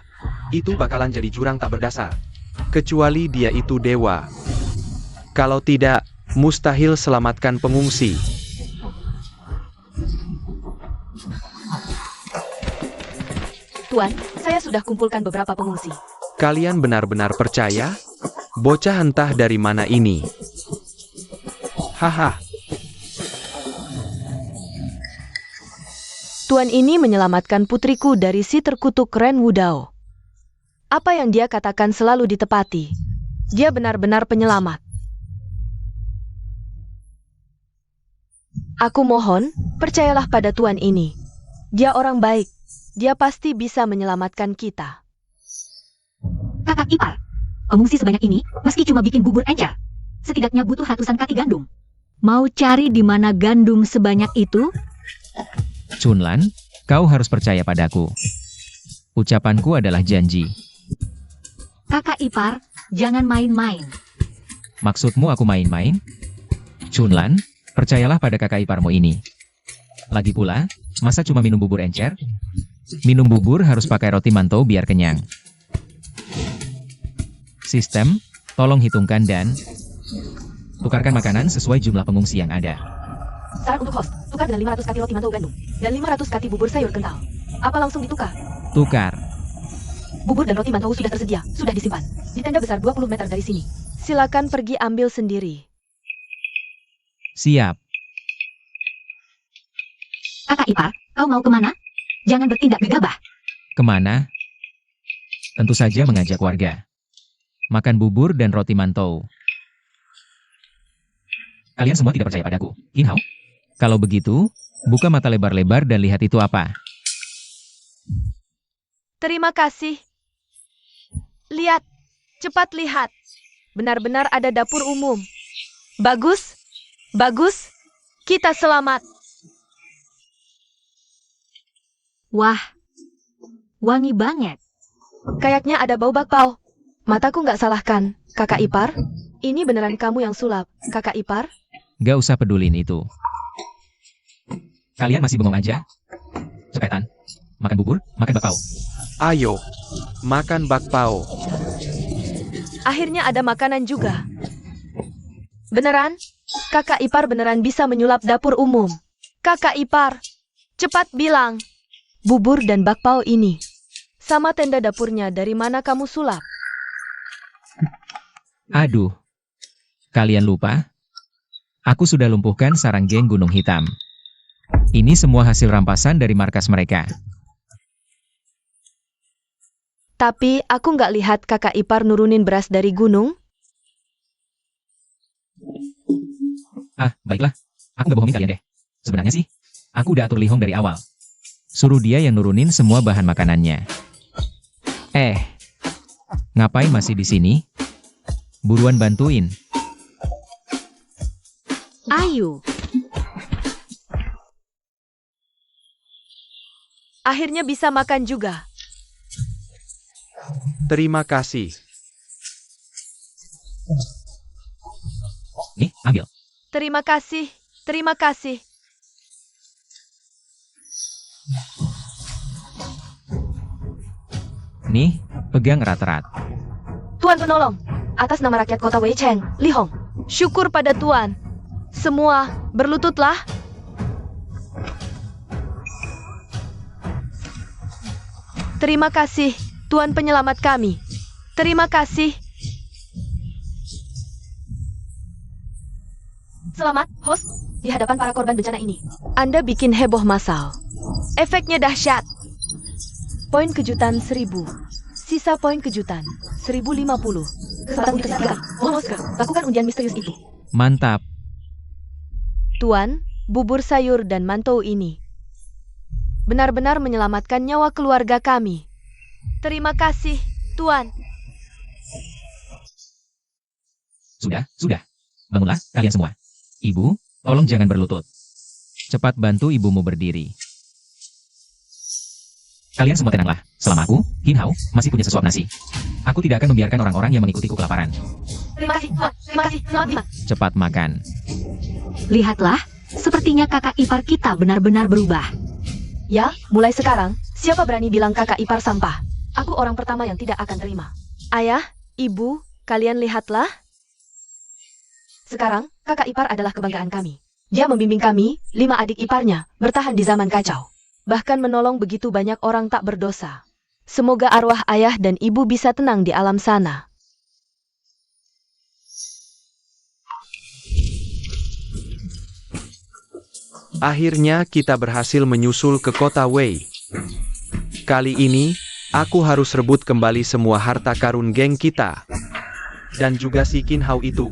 Itu bakalan jadi jurang tak berdasar. Kecuali dia itu dewa. Kalau tidak, mustahil selamatkan pengungsi. Tuan, saya sudah kumpulkan beberapa pengungsi. Kalian benar-benar percaya? Bocah entah dari mana ini. Haha. Tuan ini menyelamatkan putriku dari si terkutuk Ren Wudao. Apa yang dia katakan selalu ditepati. Dia benar-benar penyelamat. Aku mohon, percayalah pada tuan ini. Dia orang baik. Dia pasti bisa menyelamatkan kita. Kakak ipar, pengungsi sebanyak ini meski cuma bikin bubur encer. Setidaknya butuh ratusan kaki gandum. Mau cari di mana gandum sebanyak itu? Chunlan, kau harus percaya padaku. Ucapanku adalah janji. Kakak ipar, jangan main-main. Maksudmu aku main-main? Chunlan, percayalah pada kakak iparmu ini. Lagi pula, masa cuma minum bubur encer? Minum bubur harus pakai roti mantau biar kenyang. Sistem, tolong hitungkan dan tukarkan makanan sesuai jumlah pengungsi yang ada. Saran untuk host, tukar dengan 500 kati roti mantau gandum dan 500 kati bubur sayur kental. Apa langsung ditukar? Tukar. Bubur dan roti mantau sudah tersedia, sudah disimpan. Di tenda besar 20 meter dari sini. Silakan pergi ambil sendiri. Siap. Kakak ipar, kau mau kemana? Jangan bertindak gegabah. Kemana? Tentu saja mengajak warga. Makan bubur dan roti mantau. Kalian semua tidak percaya padaku, Ginhao? Kalau begitu, buka mata lebar-lebar dan lihat itu apa. Terima kasih. Lihat, cepat lihat. Benar-benar ada dapur umum. Bagus, bagus. Kita selamat. Wah, wangi banget. Kayaknya ada bau bakpao. Mataku nggak salahkan, kakak ipar. Ini beneran kamu yang sulap, kakak ipar? Gak usah pedulin itu. Kalian masih bengong aja? Cepetan. Makan bubur, makan bakpao. Ayo, makan bakpao. Akhirnya ada makanan juga. Beneran? Kakak ipar beneran bisa menyulap dapur umum. Kakak ipar, cepat bilang. Bubur dan bakpao ini. Sama tenda dapurnya dari mana kamu sulap? Aduh. Kalian lupa? Aku sudah lumpuhkan sarang geng Gunung Hitam. Ini semua hasil rampasan dari markas mereka. Tapi aku nggak lihat kakak ipar nurunin beras dari gunung. Ah, baiklah. Aku nggak bohongin kalian deh. Sebenarnya sih, aku udah atur Lihong dari awal. Suruh dia yang nurunin semua bahan makanannya. Ngapain masih di sini? Buruan bantuin. Ayo. Akhirnya bisa makan juga. Terima kasih. Nih, ambil. Terima kasih, terima kasih. Nih, pegang erat-erat. Tuan penolong, atas nama rakyat kota Wei Cheng, Lihong. Syukur pada Tuan. Semua, berlututlah. Terima kasih, Tuan penyelamat kami. Terima kasih. Selamat, host, di hadapan para korban bencana ini. Anda bikin heboh massal. Efeknya dahsyat. Poin kejutan 1000. Sisa poin kejutan 1050. Kesempatan untuk disediakan. Mohon host, lakukan undian misterius itu. Mantap. Tuan, bubur sayur dan mantau ini benar-benar menyelamatkan nyawa keluarga kami. Terima kasih, Tuan. Sudah. Bangunlah, kalian semua. Ibu, tolong jangan berlutut. Cepat bantu ibumu berdiri. Kalian semua tenanglah. Selama aku, Ginhao, masih punya sesuap nasi. Aku tidak akan membiarkan orang-orang yang mengikutiku kelaparan. Terima kasih, Tuan. Terima kasih. Selamat makan. Cepat makan. Lihatlah, sepertinya kakak ipar kita benar-benar berubah. Ya, mulai sekarang, siapa berani bilang kakak ipar sampah? Aku orang pertama yang tidak akan terima. Ayah, ibu, kalian lihatlah. Sekarang, kakak ipar adalah kebanggaan kami. Dia membimbing kami, 5 adik iparnya, bertahan di zaman kacau. Bahkan menolong begitu banyak orang tak berdosa. Semoga arwah ayah dan ibu bisa tenang di alam sana. Akhirnya kita berhasil menyusul ke kota Wei. Kali ini, aku harus rebut kembali semua harta karun geng kita. Dan juga si Ginhao itu.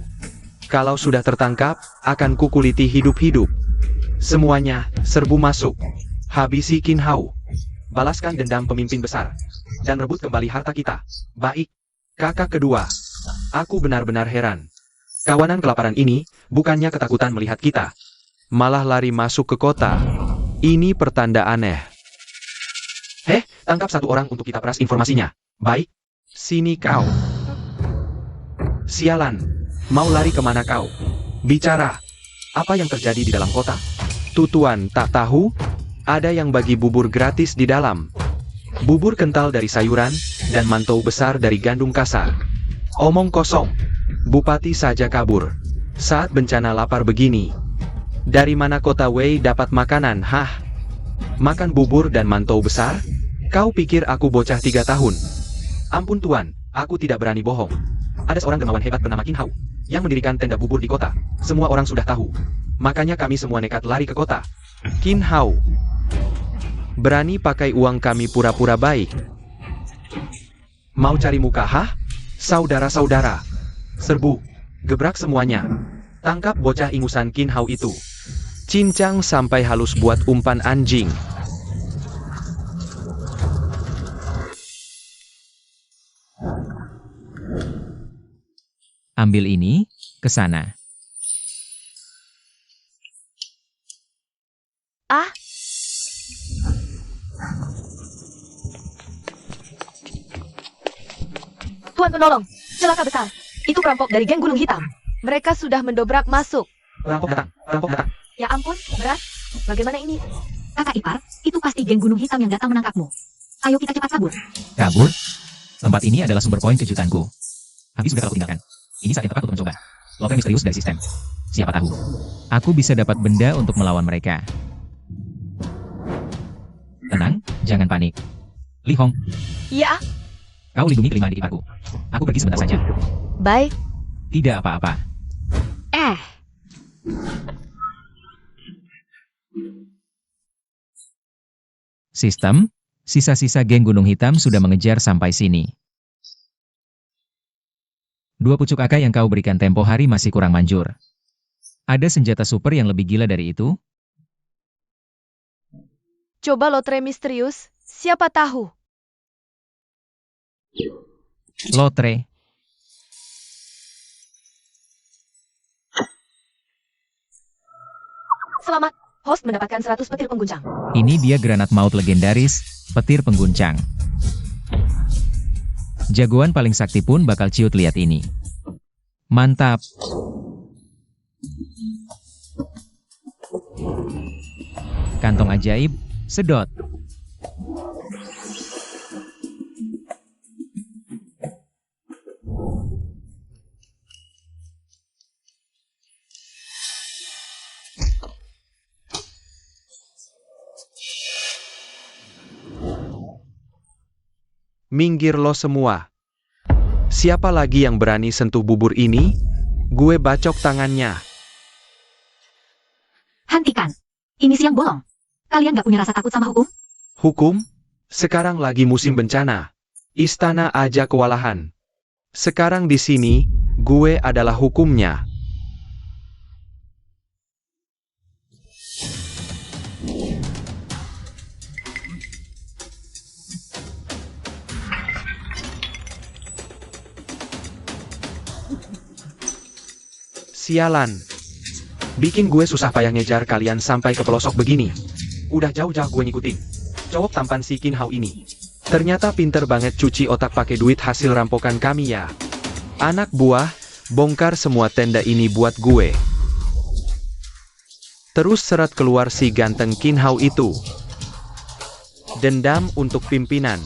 Kalau sudah tertangkap, akan kukuliti hidup-hidup. Semuanya, serbu masuk. Habisi Qin Hao. Balaskan dendam pemimpin besar. Dan rebut kembali harta kita. Baik. Kakak kedua. Aku benar-benar heran. Kawanan kelaparan ini, bukannya ketakutan melihat kita. Malah lari masuk ke kota. Ini pertanda aneh. Tangkap satu orang untuk kita peras informasinya. Baik. Sini kau. Sialan. Mau lari kemana kau? Bicara. Apa yang terjadi di dalam kota? Tuan tak tahu? Ada yang bagi bubur gratis di dalam. Bubur kental dari sayuran, dan mantou besar dari gandum kasar. Omong kosong. Bupati saja kabur. Saat bencana lapar begini. Dari mana kota Wei dapat makanan, hah? Makan bubur dan mantou besar? Kau pikir aku bocah 3 tahun? Ampun tuan, aku tidak berani bohong. Ada seorang dermawan hebat bernama Qin Hao, yang mendirikan tenda bubur di kota. Semua orang sudah tahu. Makanya kami semua nekat lari ke kota. Qin Hao berani pakai uang kami pura-pura baik. Mau cari muka, hah? Saudara-saudara, serbu, gebrak semuanya. Tangkap bocah ingusan Qin Hao itu. Cincang sampai halus buat umpan anjing. Ambil ini, ke sana. Ah, Tuan penolong, celaka besar. Itu perampok dari geng Gunung Hitam. Mereka sudah mendobrak masuk. Perampok datang, perampok datang. Ya ampun, berat. Bagaimana ini? Kakak ipar, itu pasti geng Gunung Hitam yang datang menangkapmu. Ayo kita cepat kabur. Kabur? Tempat ini adalah sumber poin kejutanku. Habis sudah kalau tinggalkan. Ini saat yang tepat untuk mencoba. Lotre misterius dari sistem. Siapa tahu. Aku bisa dapat benda untuk melawan mereka. Tenang, jangan panik. Li Hong, Ya, kau lindungi kelima adik iparku. Aku pergi sebentar saja. baik. Tidak apa-apa. Sistem, sisa-sisa geng Gunung Hitam sudah mengejar sampai sini. 2 pucuk AK yang kau berikan tempo hari masih kurang manjur. Ada senjata super yang lebih gila dari itu? Coba lotre misterius. Siapa tahu? Lotre. Selamat. Host mendapatkan 100 petir pengguncang. Ini dia granat maut legendaris, petir pengguncang. Jagoan paling sakti pun bakal ciut lihat ini. Mantap. Kantong ajaib, sedot. Minggir lo semua. Siapa lagi yang berani sentuh bubur ini? Gue bacok tangannya. Hentikan. Ini siang bolong. Kalian gak punya rasa takut sama hukum? Hukum? Sekarang lagi musim bencana. Istana aja kewalahan. Sekarang di sini, gue adalah hukumnya. Sialan. Bikin gue susah payah ngejar kalian sampai ke pelosok begini. Udah jauh-jauh gue ngikutin. Cowok tampan si Qin Hao ini. Ternyata pinter banget cuci otak pakai duit hasil rampokan kami ya. Anak buah, bongkar semua tenda ini buat gue. Terus seret keluar si ganteng Qin Hao itu. Dendam untuk pimpinan.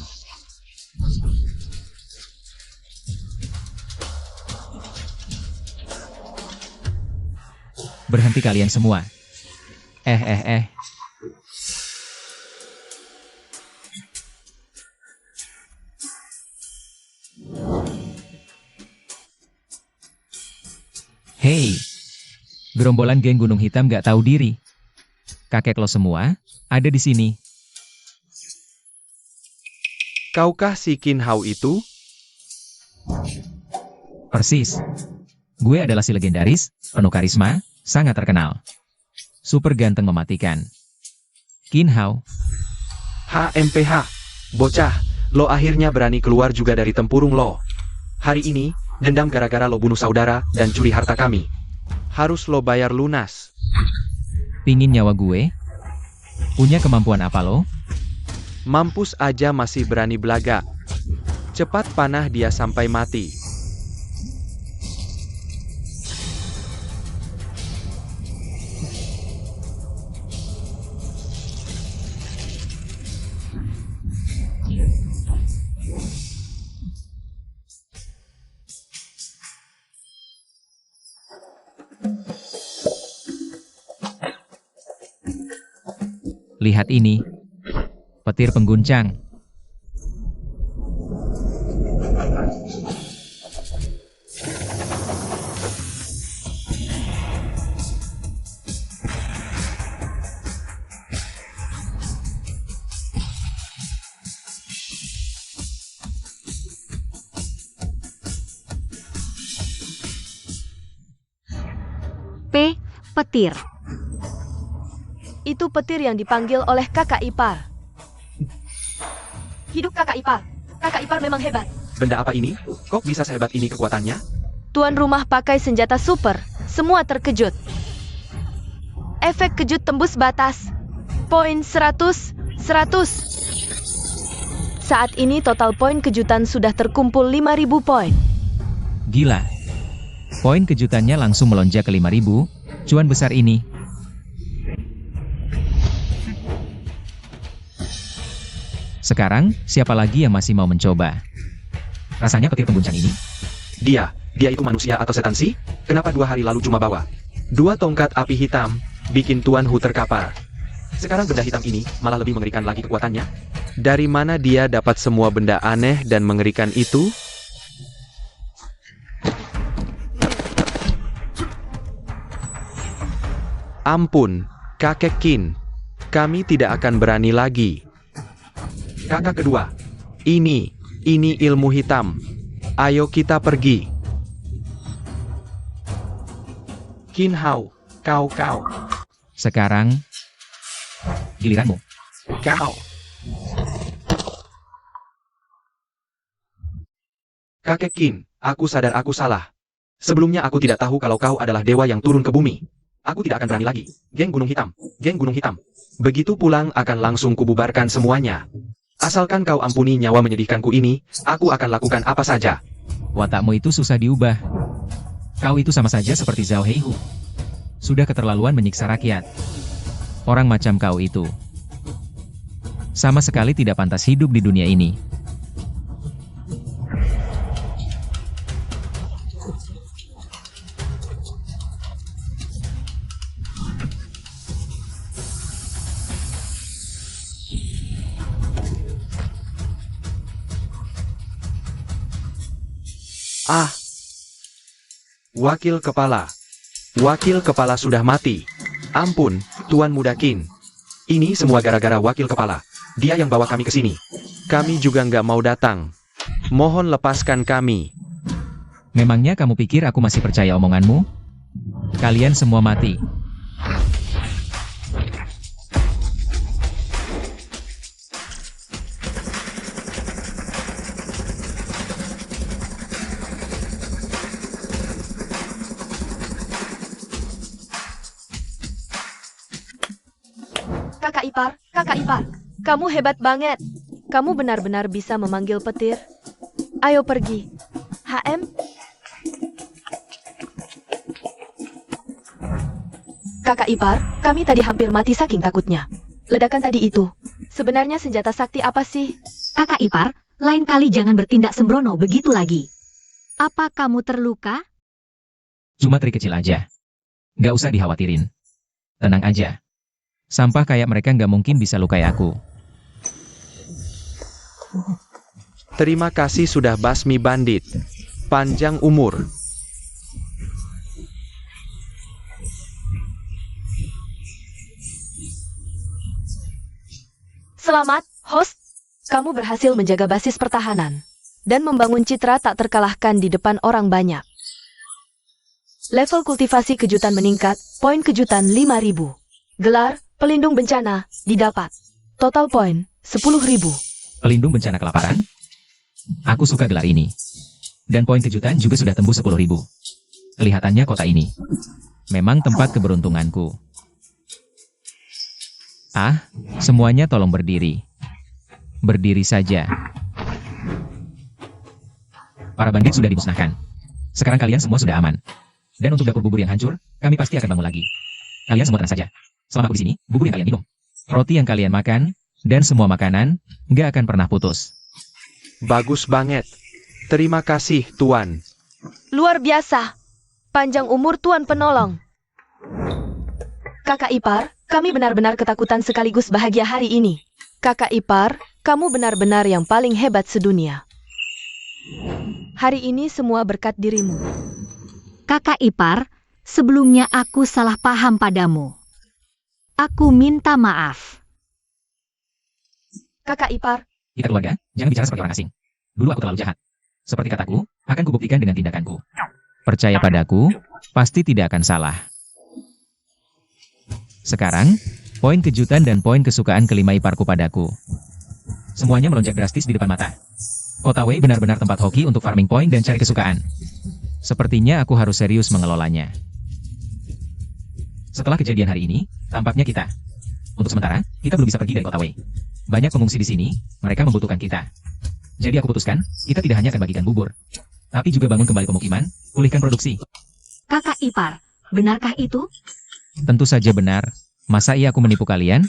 Berhenti kalian semua. Hei, gerombolan geng Gunung Hitam gak tahu diri. Kakek lo semua, ada di sini. Kaukah si Qin Hao itu? Persis. Gue adalah si legendaris, penuh karisma, sangat terkenal. Super ganteng mematikan. Qin Hao, HMPH. Bocah, lo akhirnya berani keluar juga dari tempurung lo. Hari ini, dendam gara-gara lo bunuh saudara dan curi harta kami. Harus lo bayar lunas. pingin nyawa gue? Punya kemampuan apa lo? Mampus aja masih berani belaga. Cepat panah dia sampai mati. Lihat ini. Petir pengguncang. P. Petir. Itu petir yang dipanggil oleh kakak ipar. Hidup kakak ipar. Kakak ipar memang hebat. Benda apa ini? Kok bisa sehebat ini kekuatannya? Tuan rumah pakai senjata super. Semua terkejut. Efek kejut tembus batas. Poin 100, 100. Saat ini total poin kejutan sudah terkumpul 5.000 poin. Gila. Poin kejutannya langsung melonjak ke 5.000. Cuan besar ini. Sekarang, siapa lagi yang masih mau mencoba? Rasanya petir pengguncang ini? Dia itu manusia atau setan sih? Kenapa 2 hari lalu cuma bawa 2 tongkat api hitam, bikin Tuan Hu terkapar. Sekarang benda hitam ini malah lebih mengerikan lagi kekuatannya. Dari mana dia dapat semua benda aneh dan mengerikan itu? Ampun, kakek Qin. Kami tidak akan berani lagi. Kakak kedua, ini ilmu hitam. Ayo kita pergi. Qin Hao, kau. Sekarang, giliranmu. Kau. Kakek Qin, aku sadar aku salah. Sebelumnya aku tidak tahu kalau kau adalah dewa yang turun ke bumi. Aku tidak akan berani lagi. Geng Gunung Hitam, geng Gunung Hitam. Begitu pulang akan langsung kububarkan semuanya. Asalkan kau ampuni nyawa menyedihkanku ini, aku akan lakukan apa saja. Watakmu itu susah diubah. Kau itu sama saja seperti Zhao Heihu. Sudah keterlaluan menyiksa rakyat. Orang macam kau itu sama sekali tidak pantas hidup di dunia ini. Ah! Wakil kepala. Wakil kepala sudah mati. Ampun, Tuan Muda Qin. Ini semua gara-gara wakil kepala. Dia yang bawa kami ke sini. Kami juga nggak mau datang. Mohon lepaskan kami. Memangnya kamu pikir aku masih percaya omonganmu? Kalian semua mati. Kakak ipar, kamu hebat banget. Kamu benar-benar bisa memanggil petir. Ayo pergi. HM? Kakak ipar, kami tadi hampir mati saking takutnya. Ledakan tadi itu, sebenarnya senjata sakti apa sih? Kakak ipar, lain kali jangan bertindak sembrono begitu lagi. Apa kamu terluka? Cuma trik kecil aja. Nggak usah dikhawatirin. Tenang aja. Sampah kayak mereka nggak mungkin bisa lukai aku. Terima kasih sudah basmi bandit. Panjang umur. Selamat, host. Kamu berhasil menjaga basis pertahanan dan membangun citra tak terkalahkan di depan orang banyak. Level kultivasi kejutan meningkat, poin kejutan 5.000. Gelar, pelindung bencana, didapat. Total poin, 10.000. Pelindung bencana kelaparan? Aku suka gelar ini. Dan poin kejutan juga sudah tembus 10.000. Kelihatannya kota ini memang tempat keberuntunganku. Ah, semuanya tolong berdiri. Berdiri saja. Para bandit sudah dimusnahkan. Sekarang kalian semua sudah aman. Dan untuk dapur bubur yang hancur, kami pasti akan bangun lagi. Kalian semua tenang saja. Selama aku di sini, bubur yang kalian minum, roti yang kalian makan, dan semua makanan, nggak akan pernah putus. Bagus banget. Terima kasih, Tuan. Luar biasa. Panjang umur Tuan Penolong. Kakak ipar, kami benar-benar ketakutan sekaligus bahagia hari ini. Kakak ipar, kamu benar-benar yang paling hebat sedunia. Hari ini semua berkat dirimu. Kakak ipar, sebelumnya aku salah paham padamu. Aku minta maaf. Kakak ipar, Kita keluarga, jangan bicara seperti orang asing. Dulu aku terlalu jahat. Seperti kataku, akan kubuktikan dengan tindakanku. Percaya padaku, pasti tidak akan salah. Sekarang, poin kejutan dan poin kesukaan kelima iparku padaku. Semuanya melonjak drastis di depan mata. Kota Wei benar-benar tempat hoki untuk farming point dan cari kesukaan. Sepertinya aku harus serius mengelolanya. Setelah kejadian hari ini, tampaknya kita. Untuk sementara, kita belum bisa pergi dari kota Wei. Banyak pengungsi di sini, mereka membutuhkan kita. Jadi aku putuskan, kita tidak hanya akan bagikan bubur, tapi juga bangun kembali pemukiman, pulihkan produksi. Kakak ipar, benarkah itu? Tentu saja benar. Masa iya aku menipu kalian?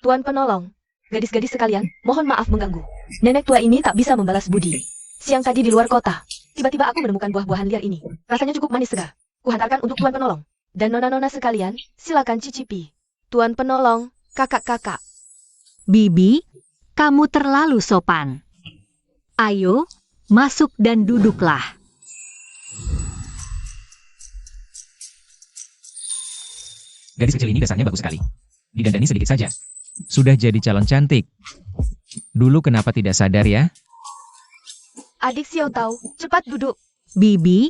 Tuan Penolong. Gadis-gadis sekalian, mohon maaf mengganggu. Nenek tua ini tak bisa membalas budi. Siang tadi di luar kota, tiba-tiba aku menemukan buah-buahan liar ini. Rasanya cukup manis segar. Kuhantarkan untuk Tuan Penolong. Dan nona-nona sekalian, silakan cicipi. Tuan Penolong, kakak-kakak. Bibi, kamu terlalu sopan. Ayo, masuk dan duduklah. Gadis kecil ini dasarnya bagus sekali. Didandani sedikit saja. Sudah jadi calon cantik. Dulu kenapa tidak sadar ya? Adik Xiao Tao, cepat duduk. Bibi,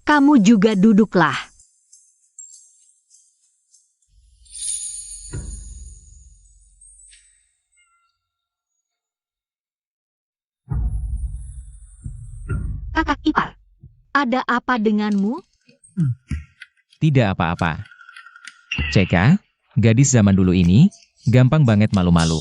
kamu juga duduklah. Kakak ipar, ada apa denganmu? Tidak apa-apa. Ceka, gadis zaman dulu ini, gampang banget malu-malu.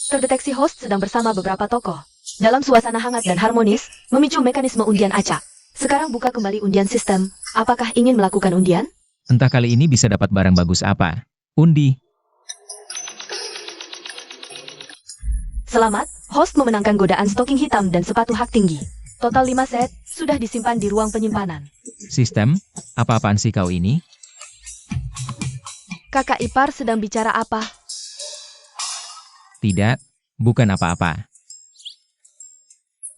Terdeteksi host sedang bersama beberapa tokoh. Dalam suasana hangat dan harmonis, memicu mekanisme undian acak. Sekarang buka kembali undian sistem. Apakah ingin melakukan undian? Entah kali ini bisa dapat barang bagus apa. Undi. Selamat, host memenangkan godaan stocking hitam dan sepatu hak tinggi. Total 5 set, sudah disimpan di ruang penyimpanan. Sistem, apa-apaan sih kau ini? Kakak ipar sedang bicara apa? Tidak, bukan apa-apa.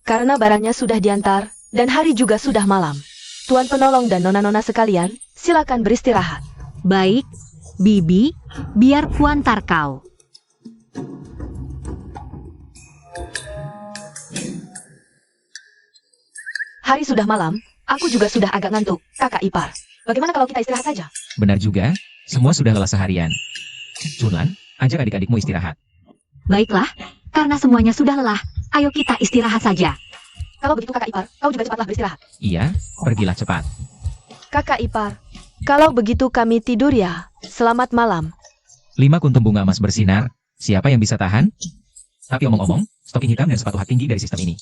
Karena barangnya sudah diantar, dan hari juga sudah malam. Tuan Penolong dan nona-nona sekalian, silakan beristirahat. Baik, Bibi, biar kuantar kau. Hari sudah malam, aku juga sudah agak ngantuk, kakak ipar. Bagaimana kalau kita istirahat saja? Benar juga, semua sudah lelah seharian. Chunlan, ajak adik-adikmu istirahat. Baiklah, karena semuanya sudah lelah, ayo kita istirahat saja. Kalau begitu kakak ipar, kau juga cepatlah beristirahat. Iya, pergilah cepat. Kakak ipar, kalau begitu kami tidur ya. Selamat malam. 5 kuntum bunga emas bersinar, siapa yang bisa tahan? Tapi omong-omong, stocking hitam dan sepatu hak tinggi dari sistem ini.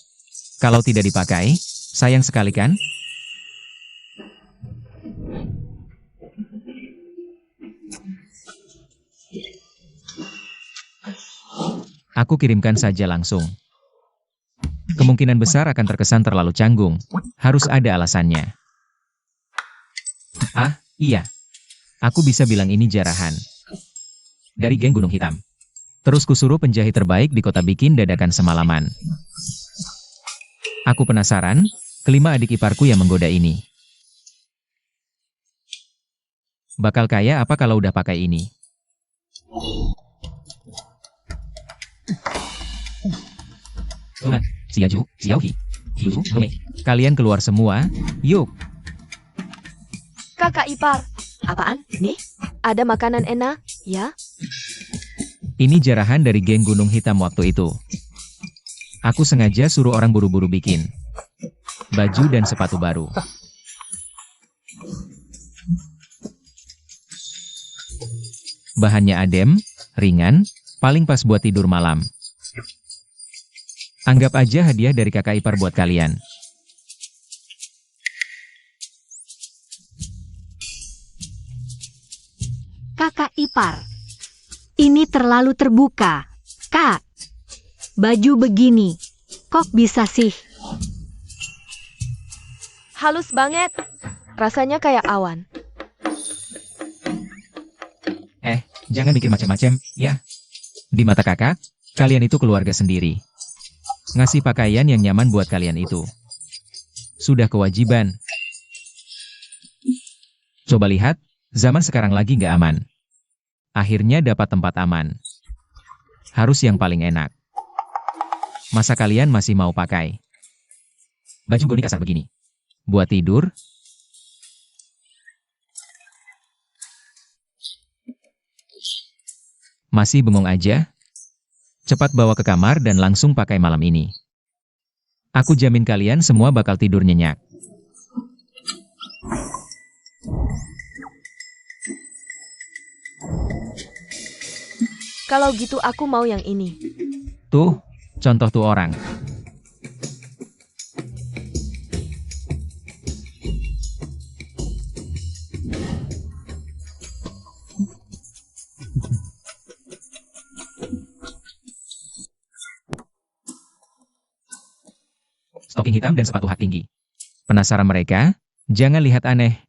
Kalau tidak dipakai, sayang sekali kan? Aku kirimkan saja langsung. Kemungkinan besar akan terkesan terlalu canggung. Harus ada alasannya. Ah, iya. Aku bisa bilang ini jarahan. Dari geng Gunung Hitam. Terus kusuruh penjahit terbaik di kota bikin dadakan semalaman. Aku penasaran, kelima adik iparku yang menggoda ini. Bakal kaya apa kalau udah pakai ini? Tuhan, Xiaju, Xiaohi. Kyuju, Dongmei. Kalian keluar semua, yuk. Kakak ipar. Apaan? Nih, ada makanan enak, ya? Ini jarahan dari geng Gunung Hitam waktu itu. Aku sengaja suruh orang buru-buru bikin baju dan sepatu baru. Bahannya adem, ringan, paling pas buat tidur malam. Anggap aja hadiah dari kakak ipar buat kalian. Kakak ipar. Ini terlalu terbuka. Kak, baju begini. Kok bisa sih? Halus banget. Rasanya kayak awan. Jangan mikir macam-macam, ya. Di mata kakak, kalian itu keluarga sendiri. Ngasih pakaian yang nyaman buat kalian itu sudah kewajiban. Coba lihat, zaman sekarang lagi nggak aman. Akhirnya dapat tempat aman. Harus yang paling enak. Masa kalian masih mau pakai baju goni kasar begini? Buat tidur? Masih bengong aja? Cepat bawa ke kamar dan langsung pakai malam ini. Aku jamin kalian semua bakal tidur nyenyak. Kalau gitu aku mau yang ini. Tuh, contoh tuh orang. Stoking hitam dan sepatu hak tinggi. Penasaran mereka? Jangan lihat aneh.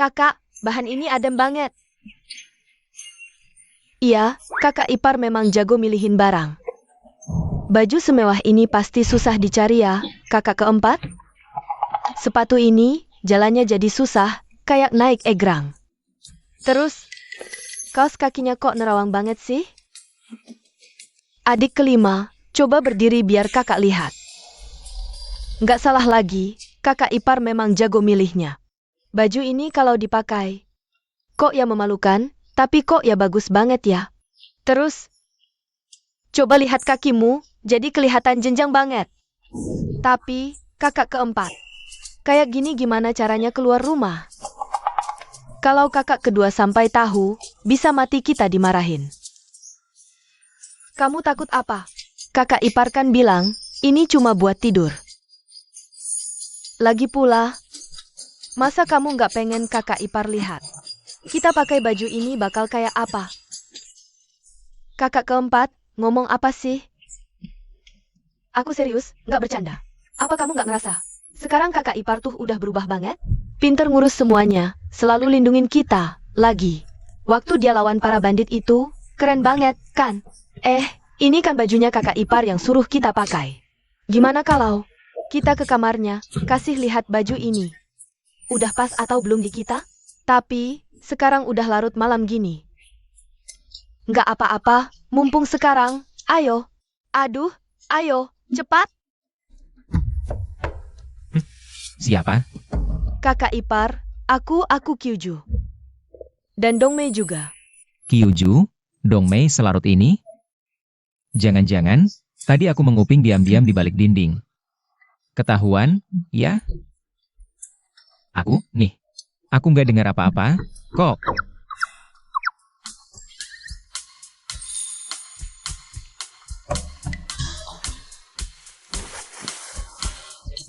Kakak, bahan ini adem banget. Iya, kakak ipar memang jago milihin barang. Baju semewah ini pasti susah dicari ya, kakak keempat. Sepatu ini, jalannya jadi susah, kayak naik egrang. Terus, kaos kakinya kok nerawang banget sih? Adik kelima, coba berdiri biar kakak lihat. Nggak salah lagi, kakak ipar memang jago milihnya. Baju ini kalau dipakai, kok ya memalukan, tapi kok ya bagus banget ya. Terus, coba lihat kakimu, jadi kelihatan jenjang banget. Tapi, kakak keempat, kayak gini gimana caranya keluar rumah? Kalau kakak kedua sampai tahu, bisa mati kita dimarahin. Kamu takut apa? Kakak ipar kan bilang, ini cuma buat tidur. Lagi pula, masa kamu nggak pengen kakak ipar lihat? Kita pakai baju ini bakal kayak apa? Kakak keempat, ngomong apa sih? Aku serius, nggak bercanda. Apa kamu nggak ngerasa? Sekarang kakak ipar tuh udah berubah banget? Pinter ngurus semuanya, selalu lindungin kita, lagi. Waktu dia lawan para bandit itu, keren banget, kan? Ini kan bajunya kakak ipar yang suruh kita pakai. Gimana kalau kita ke kamarnya, kasih lihat baju ini? Udah pas atau belum di kita? Tapi, sekarang udah larut malam gini. Nggak apa-apa, mumpung sekarang, ayo. Aduh, ayo, cepat. Siapa? Kakak ipar, aku Kyuju. Dan Dongmei juga. Kyuju? Dongmei selarut ini? Jangan-jangan, tadi aku menguping diam-diam di balik dinding. Ketahuan, ya? Aku nggak dengar apa-apa, kok.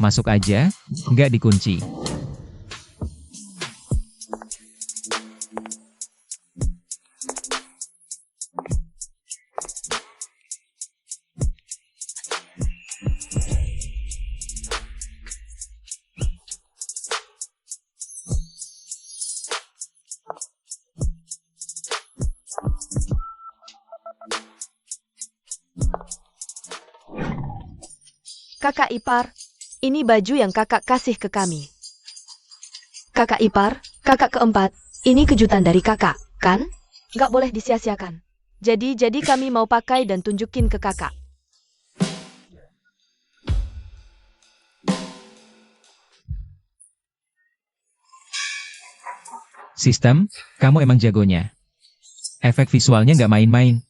Masuk aja, nggak dikunci. Kakak ipar, ini baju yang kakak kasih ke kami. Kakak ipar, kakak keempat, ini kejutan dari kakak, kan? Nggak boleh disia-siakan. Jadi kami mau pakai dan tunjukin ke kakak. Sistem, kamu emang jagonya. Efek visualnya nggak main-main.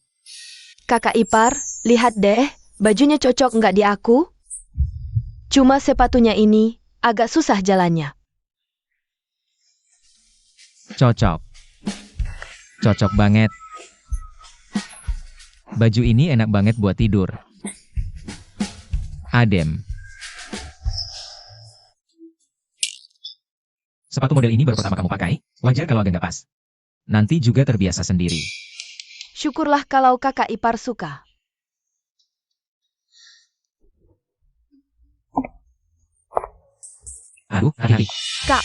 Kakak ipar, lihat deh, bajunya cocok nggak di aku? Cuma sepatunya ini, agak susah jalannya. Cocok. Cocok banget. Baju ini enak banget buat tidur. Adem. Sepatu model ini baru pertama kamu pakai, wajar kalau agak nggak pas. Nanti juga terbiasa sendiri. Syukurlah kalau kakak ipar suka. Aduh, hati-hati. Kak,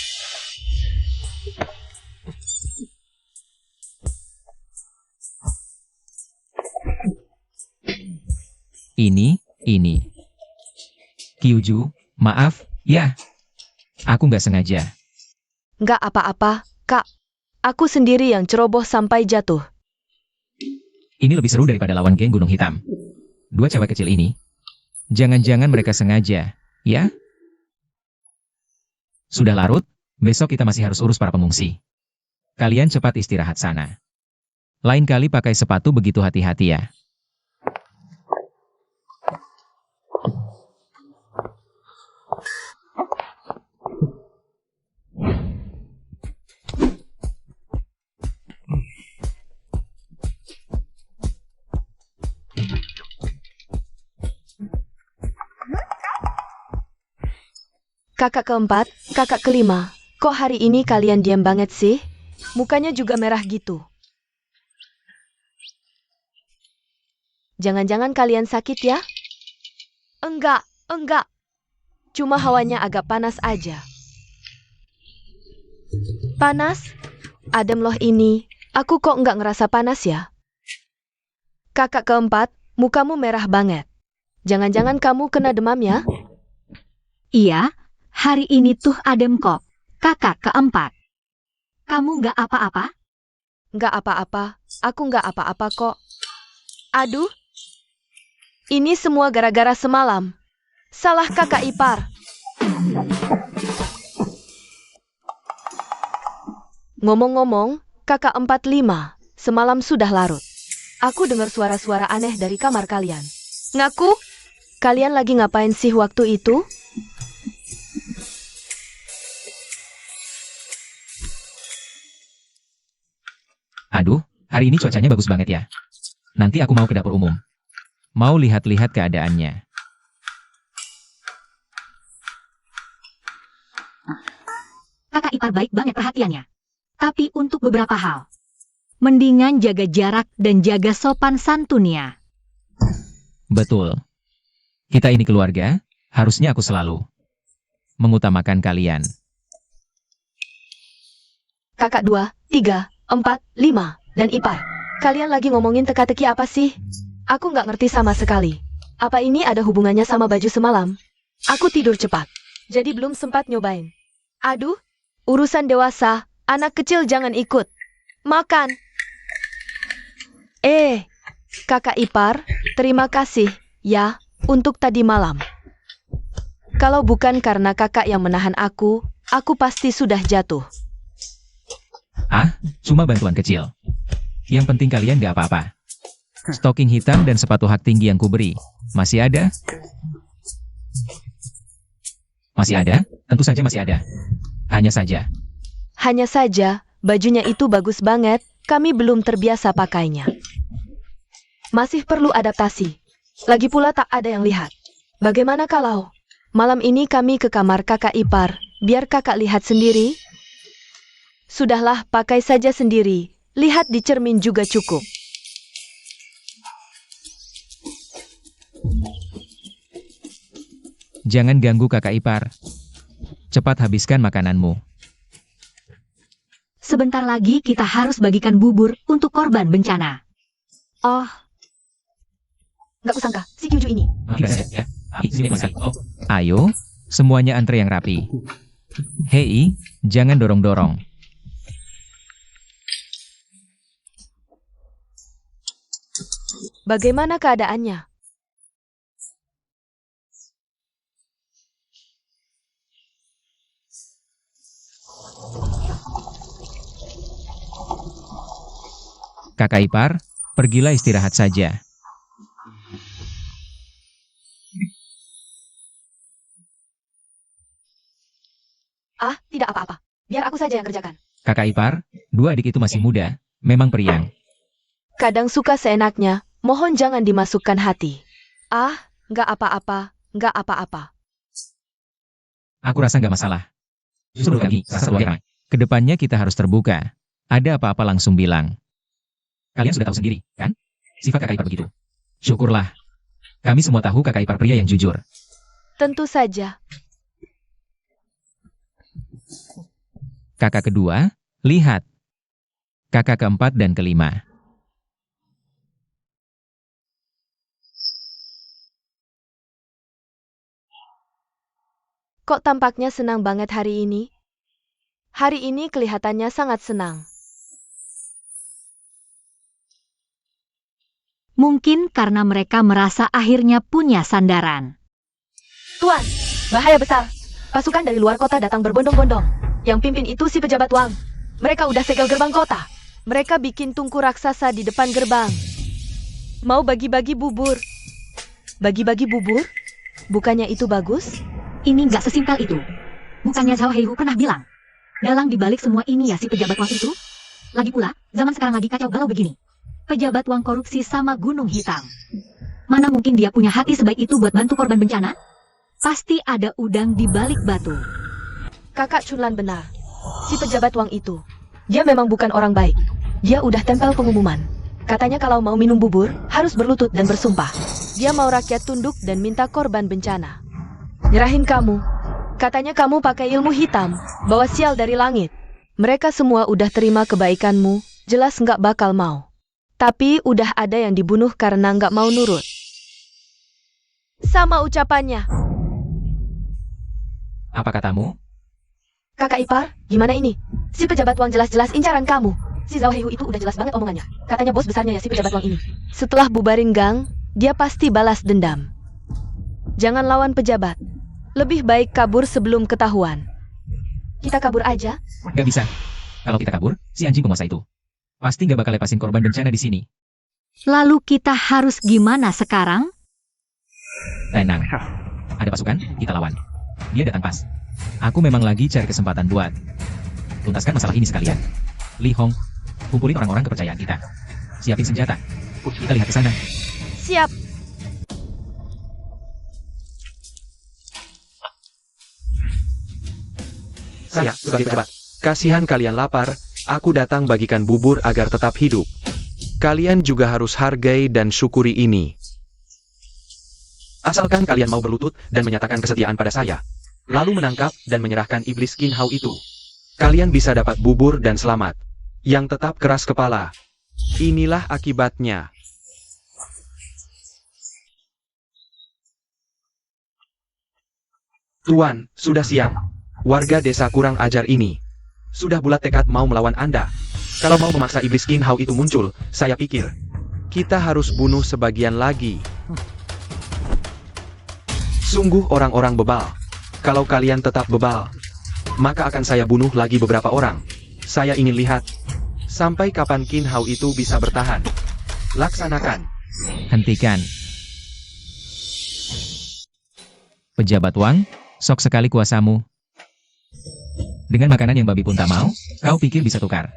Ini. Kyuju, maaf, ya. Aku nggak sengaja. nggak apa-apa, Kak. Aku sendiri yang ceroboh sampai jatuh. Ini lebih seru daripada lawan geng Gunung Hitam. Dua cewek kecil ini. Jangan-jangan mereka sengaja, ya? Sudah larut, besok kita masih harus urus para pengungsi. Kalian cepat istirahat sana. Lain kali pakai sepatu begitu hati-hati ya. Kakak keempat, kakak kelima. Kok hari ini kalian diam banget sih? Mukanya juga merah gitu. Jangan-jangan kalian sakit ya? Enggak. Cuma hawanya agak panas aja. Panas? Adem loh ini. Aku kok nggak ngerasa panas ya? Kakak keempat, mukamu merah banget. Jangan-jangan kamu kena demam ya? Iya, hari ini tuh adem kok. Kakak keempat. Kamu nggak apa-apa? Nggak apa-apa, aku nggak apa-apa kok. Aduh, ini semua gara-gara semalam. Salah kakak ipar. Ngomong-ngomong, kakak 45, semalam sudah larut. Aku dengar suara-suara aneh dari kamar kalian. Ngaku? Kalian lagi ngapain sih waktu itu? Aduh, hari ini cuacanya bagus banget ya. Nanti aku mau ke dapur umum. Mau lihat-lihat keadaannya. Kakak ipar baik banget perhatiannya. Tapi untuk beberapa hal. Mendingan jaga jarak dan jaga sopan santunnya. Betul. Kita ini keluarga, harusnya aku selalu mengutamakan kalian. Kakak 2, 3, 4, 5, dan ipar. Kalian lagi ngomongin teka-teki apa sih? Aku nggak ngerti sama sekali. Apa ini ada hubungannya sama baju semalam? Aku tidur cepat, jadi belum sempat nyobain. Aduh, urusan dewasa, anak kecil jangan ikut. Makan. Kakak ipar, terima kasih, ya, untuk tadi malam. Kalau bukan karena kakak yang menahan aku pasti sudah jatuh. Ah, cuma bantuan kecil. Yang penting kalian gak apa-apa. Stocking hitam dan sepatu hak tinggi yang kuberi. Masih ada? Masih ada? Tentu saja masih ada. Hanya saja, bajunya itu bagus banget, kami belum terbiasa pakainya. Masih perlu adaptasi. Lagi pula tak ada yang lihat. Bagaimana kalau Malam ini kami ke kamar kakak ipar, biar kakak lihat sendiri. Sudahlah, pakai saja sendiri. Lihat di cermin juga cukup. Jangan ganggu kakak ipar. Cepat habiskan makananmu. Sebentar lagi kita harus bagikan bubur untuk korban bencana. Oh. Nggak kusangka, si Kyuju ini. Ayo, semuanya antre yang rapi. Hei, jangan dorong-dorong. Bagaimana keadaannya? Kakak ipar, pergilah istirahat saja. Ah, tidak apa-apa. Biar aku saja yang kerjakan. Kakak ipar, dua adik itu masih muda, memang periang. Kadang suka seenaknya, mohon jangan dimasukkan hati. Ah, nggak apa-apa, nggak apa-apa. Aku rasa nggak masalah. Justru kami, rasa luar. Kedepannya kita harus terbuka. Ada apa-apa langsung bilang. Kalian sudah tahu sendiri, kan? Sifat kakak ipar begitu. Syukurlah. Kami semua tahu kakak ipar pria yang jujur. Tentu saja. Kakak kedua, lihat. Kakak keempat dan kelima. Kok tampaknya senang banget hari ini? Hari ini kelihatannya sangat senang. Mungkin karena mereka merasa akhirnya punya sandaran. Tuan, bahaya besar. Pasukan dari luar kota datang berbondong-bondong. Yang pimpin itu si pejabat Wang. Mereka udah segel gerbang kota. Mereka bikin tungku raksasa di depan gerbang. Mau bagi-bagi bubur. Bagi-bagi bubur? Bukannya itu bagus? Ini nggak sesimpel itu. Bukannya Zhao Heihu pernah bilang, dalang dibalik semua ini ya si pejabat Wang itu? Lagi pula, zaman sekarang lagi kacau balau begini. Pejabat Wang korupsi sama Gunung Hitam. Mana mungkin dia punya hati sebaik itu buat bantu korban bencana? Pasti ada udang di balik batu. Kakak Chunlan benar. Si pejabat Wang itu, dia memang bukan orang baik. Dia udah tempel pengumuman. Katanya kalau mau minum bubur, harus berlutut dan bersumpah. Dia mau rakyat tunduk dan minta korban bencana. Nyerahin kamu. Katanya kamu pakai ilmu hitam, bawa sial dari langit. Mereka semua udah terima kebaikanmu, jelas nggak bakal mau. Tapi udah ada yang dibunuh karena nggak mau nurut. Sama ucapannya. Apa katamu? Kakak ipar, gimana ini? Si pejabat Wang jelas-jelas incaran kamu. Si Zhao Heihu itu udah jelas banget omongannya. Katanya bos besarnya ya si pejabat Wang ini. Setelah bubarin gang, dia pasti balas dendam. Jangan lawan pejabat. Lebih baik kabur sebelum ketahuan. Kita kabur aja. Gak bisa. Kalau kita kabur, si anjing penguasa itu pasti gak bakal lepasin korban bencana di sini. Lalu kita harus gimana sekarang? Tenang. Ada pasukan, kita lawan. Dia datang pas. Aku memang lagi cari kesempatan buat tuntaskan masalah ini sekalian. Li Hong, kumpulin orang-orang kepercayaan kita. Siapin senjata. Kita lihat ke sana. Siap. Saya, sebagai pejabat. Kasihan kalian lapar, aku datang bagikan bubur agar tetap hidup. Kalian juga harus hargai dan syukuri ini. Asalkan kalian mau berlutut dan menyatakan kesetiaan pada saya. Lalu menangkap dan menyerahkan iblis Qin Hao itu. Kalian bisa dapat bubur dan selamat. Yang tetap keras kepala. Inilah akibatnya. Tuan, sudah siap. Warga desa kurang ajar ini sudah bulat tekad mau melawan Anda. Kalau mau memaksa iblis Qin Hao itu muncul, saya pikir kita harus bunuh sebagian lagi. Sungguh orang-orang bebal. Kalau kalian tetap bebal, maka akan saya bunuh lagi beberapa orang. Saya ingin lihat sampai kapan Qin Hao itu bisa bertahan. Laksanakan. Hentikan. Pejabat Wang, sok sekali kuasamu. Dengan makanan yang babi pun tak mau, kau pikir bisa tukar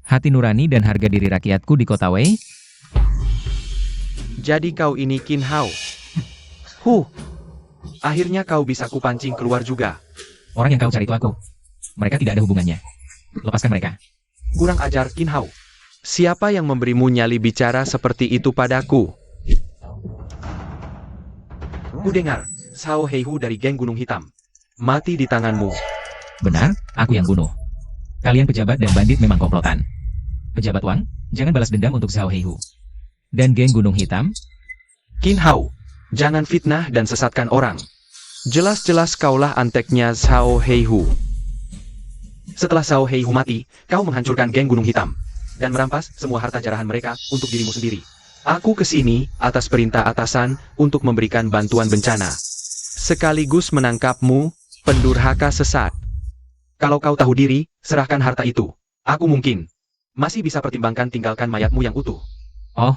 hati nurani dan harga diri rakyatku di kota Wei? Jadi kau ini Qin Hao. Akhirnya kau bisa kupancing keluar juga. Orang yang kau cari itu aku. Mereka tidak ada hubungannya. Lepaskan mereka. Kurang ajar, Qin Hao. Siapa yang memberimu nyali bicara seperti itu padaku? Ku dengar, Shao Heihu dari geng Gunung Hitam. Mati di tanganmu. Benar, aku yang bunuh. Kalian pejabat dan bandit memang komplotan. Pejabat Wang, jangan balas dendam untuk Zhao Heihu. Dan geng Gunung Hitam, Qin Hao, jangan fitnah dan sesatkan orang. Jelas-jelas kaulah anteknya Shao Heihu. Setelah Shao Heihu mati, kau menghancurkan geng Gunung Hitam dan merampas semua harta jarahan mereka untuk dirimu sendiri. Aku kesini atas perintah atasan untuk memberikan bantuan bencana. Sekaligus menangkapmu, pendurhaka sesat. Kalau kau tahu diri, serahkan harta itu. Aku mungkin masih bisa pertimbangkan tinggalkan mayatmu yang utuh. oh,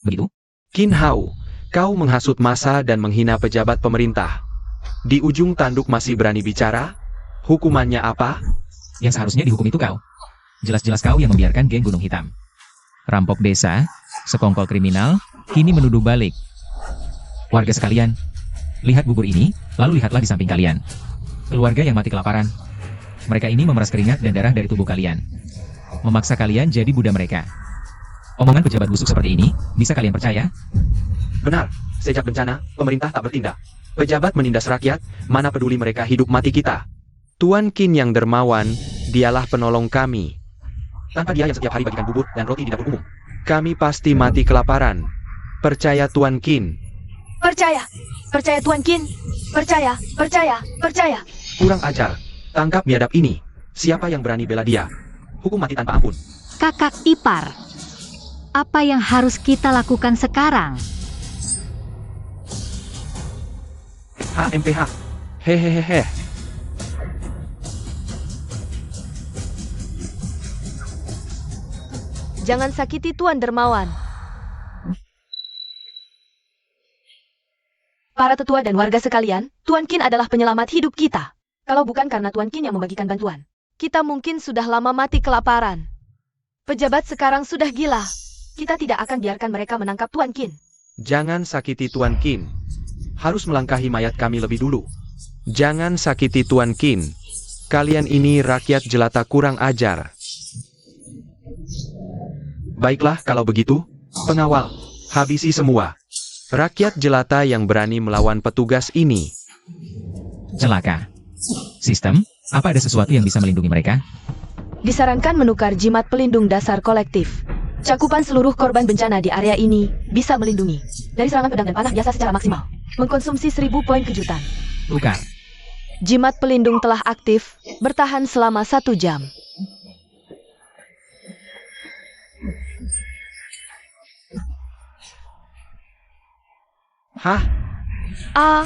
begitu? Qin Hao, kau menghasut massa dan menghina pejabat pemerintah. Di ujung tanduk masih berani bicara? Hukumannya apa? Yang seharusnya dihukum itu kau. Jelas-jelas kau yang membiarkan geng Gunung Hitam. Rampok desa, sekongkol kriminal, kini menuduh balik. Warga sekalian, lihat bubur ini, lalu lihatlah di samping kalian. Keluarga yang mati kelaparan. Mereka ini memeras keringat dan darah dari tubuh kalian. Memaksa kalian jadi budak mereka. Omongan pejabat busuk seperti ini, bisa kalian percaya? Benar, sejak bencana, pemerintah tak bertindak. Pejabat menindas rakyat, mana peduli mereka hidup mati kita. Tuan Qin yang dermawan, dialah penolong kami. Tanpa dia yang setiap hari bagikan bubur dan roti di dapur umum, kami pasti mati kelaparan. Percaya Tuan Qin. Percaya. Percaya Tuan Qin. Percaya. Percaya. Kurang ajar. Tangkap biadab ini. Siapa yang berani bela dia? Hukum mati tanpa ampun. Kakak ipar, apa yang harus kita lakukan sekarang? HMPH. Hehehehe. Jangan sakiti Tuan Dermawan. Para tetua dan warga sekalian, Tuan Qin adalah penyelamat hidup kita. Kalau bukan karena Tuan Qin yang membagikan bantuan, kita mungkin sudah lama mati kelaparan. Pejabat sekarang sudah gila. Kita tidak akan biarkan mereka menangkap Tuan Qin. Jangan sakiti Tuan Qin. Harus melangkahi mayat kami lebih dulu. Jangan sakiti Tuan Qin. Kalian ini rakyat jelata kurang ajar. Baiklah kalau begitu, pengawal, habisi semua. Rakyat jelata yang berani melawan petugas ini. Celaka. Sistem, apa ada sesuatu yang bisa melindungi mereka? Disarankan menukar jimat pelindung dasar kolektif. Cakupan seluruh korban bencana di area ini bisa melindungi dari serangan pedang dan panah biasa secara maksimal. Mengkonsumsi 1000 poin kejutan. Tukar. Jimat pelindung telah aktif, bertahan selama 1 jam. Hah? Ah,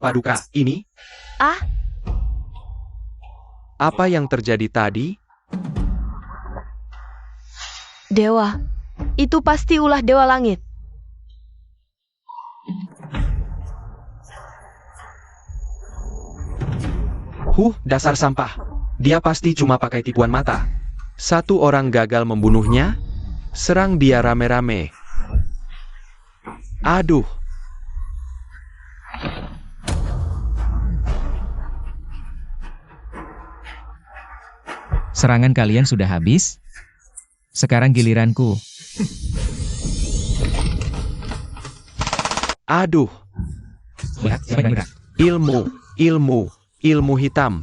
Paduka, ini? ah, Apa yang terjadi tadi? dewa. Itu pasti ulah dewa langit. Dasar sampah. Dia pasti cuma pakai tipuan mata. Satu orang gagal membunuhnya, serang dia rame-rame. Aduh. Serangan kalian sudah habis? Sekarang giliranku. Aduh. Lihat, siapa yang gerak? Ilmu hitam.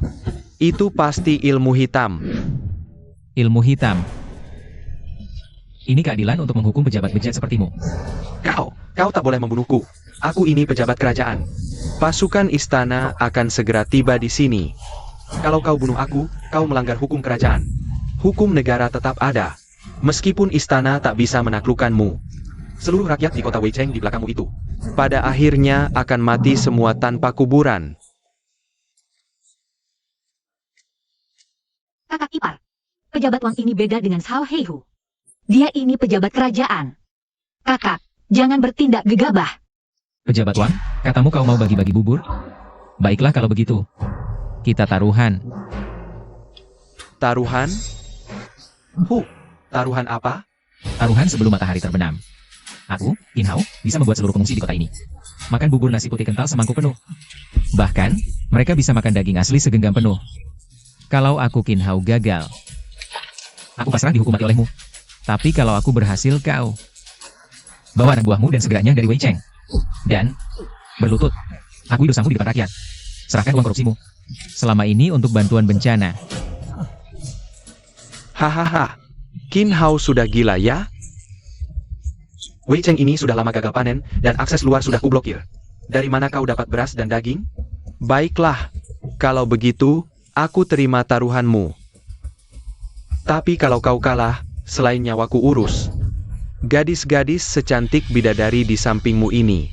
Itu pasti ilmu hitam. Ilmu hitam. Ini keadilan untuk menghukum pejabat bejat sepertimu. Kau tak boleh membunuhku. Aku ini pejabat kerajaan. Pasukan istana akan segera tiba di sini. Kalau kau bunuh aku, kau melanggar hukum kerajaan. Hukum negara tetap ada. Meskipun istana tak bisa menaklukkanmu. Seluruh rakyat di kota Weicheng di belakangmu itu, pada akhirnya akan mati semua tanpa kuburan. Kakak ipar, pejabat Wang ini beda dengan Shao Heihu. Dia ini pejabat kerajaan. Kakak, jangan bertindak gegabah. Pejabat Wang, katamu kau mau bagi-bagi bubur? Baiklah kalau begitu. Kita taruhan. Taruhan? Taruhan apa? Taruhan sebelum matahari terbenam. Aku, Qin Hao, bisa membuat seluruh pengungsi di kota ini makan bubur nasi putih kental semangkuk penuh. Bahkan, mereka bisa makan daging asli segenggam penuh. Kalau aku Qin Hao gagal, aku pasrah dihukum mati olehmu. Tapi kalau aku berhasil, kau bawa anak buahmu dan segeranya dari Wei Cheng. Dan berlutut, akui dosamu di depan rakyat. Serahkan uang korupsimu selama ini untuk bantuan bencana. Hahaha. Qin Hao sudah gila ya? Wei Cheng ini sudah lama gagal panen, dan akses luar sudah kublokir. Dari mana kau dapat beras dan daging? Baiklah, kalau begitu, aku terima taruhanmu. Tapi kalau kau kalah, selain nyawaku urus. Gadis-gadis secantik bidadari di sampingmu ini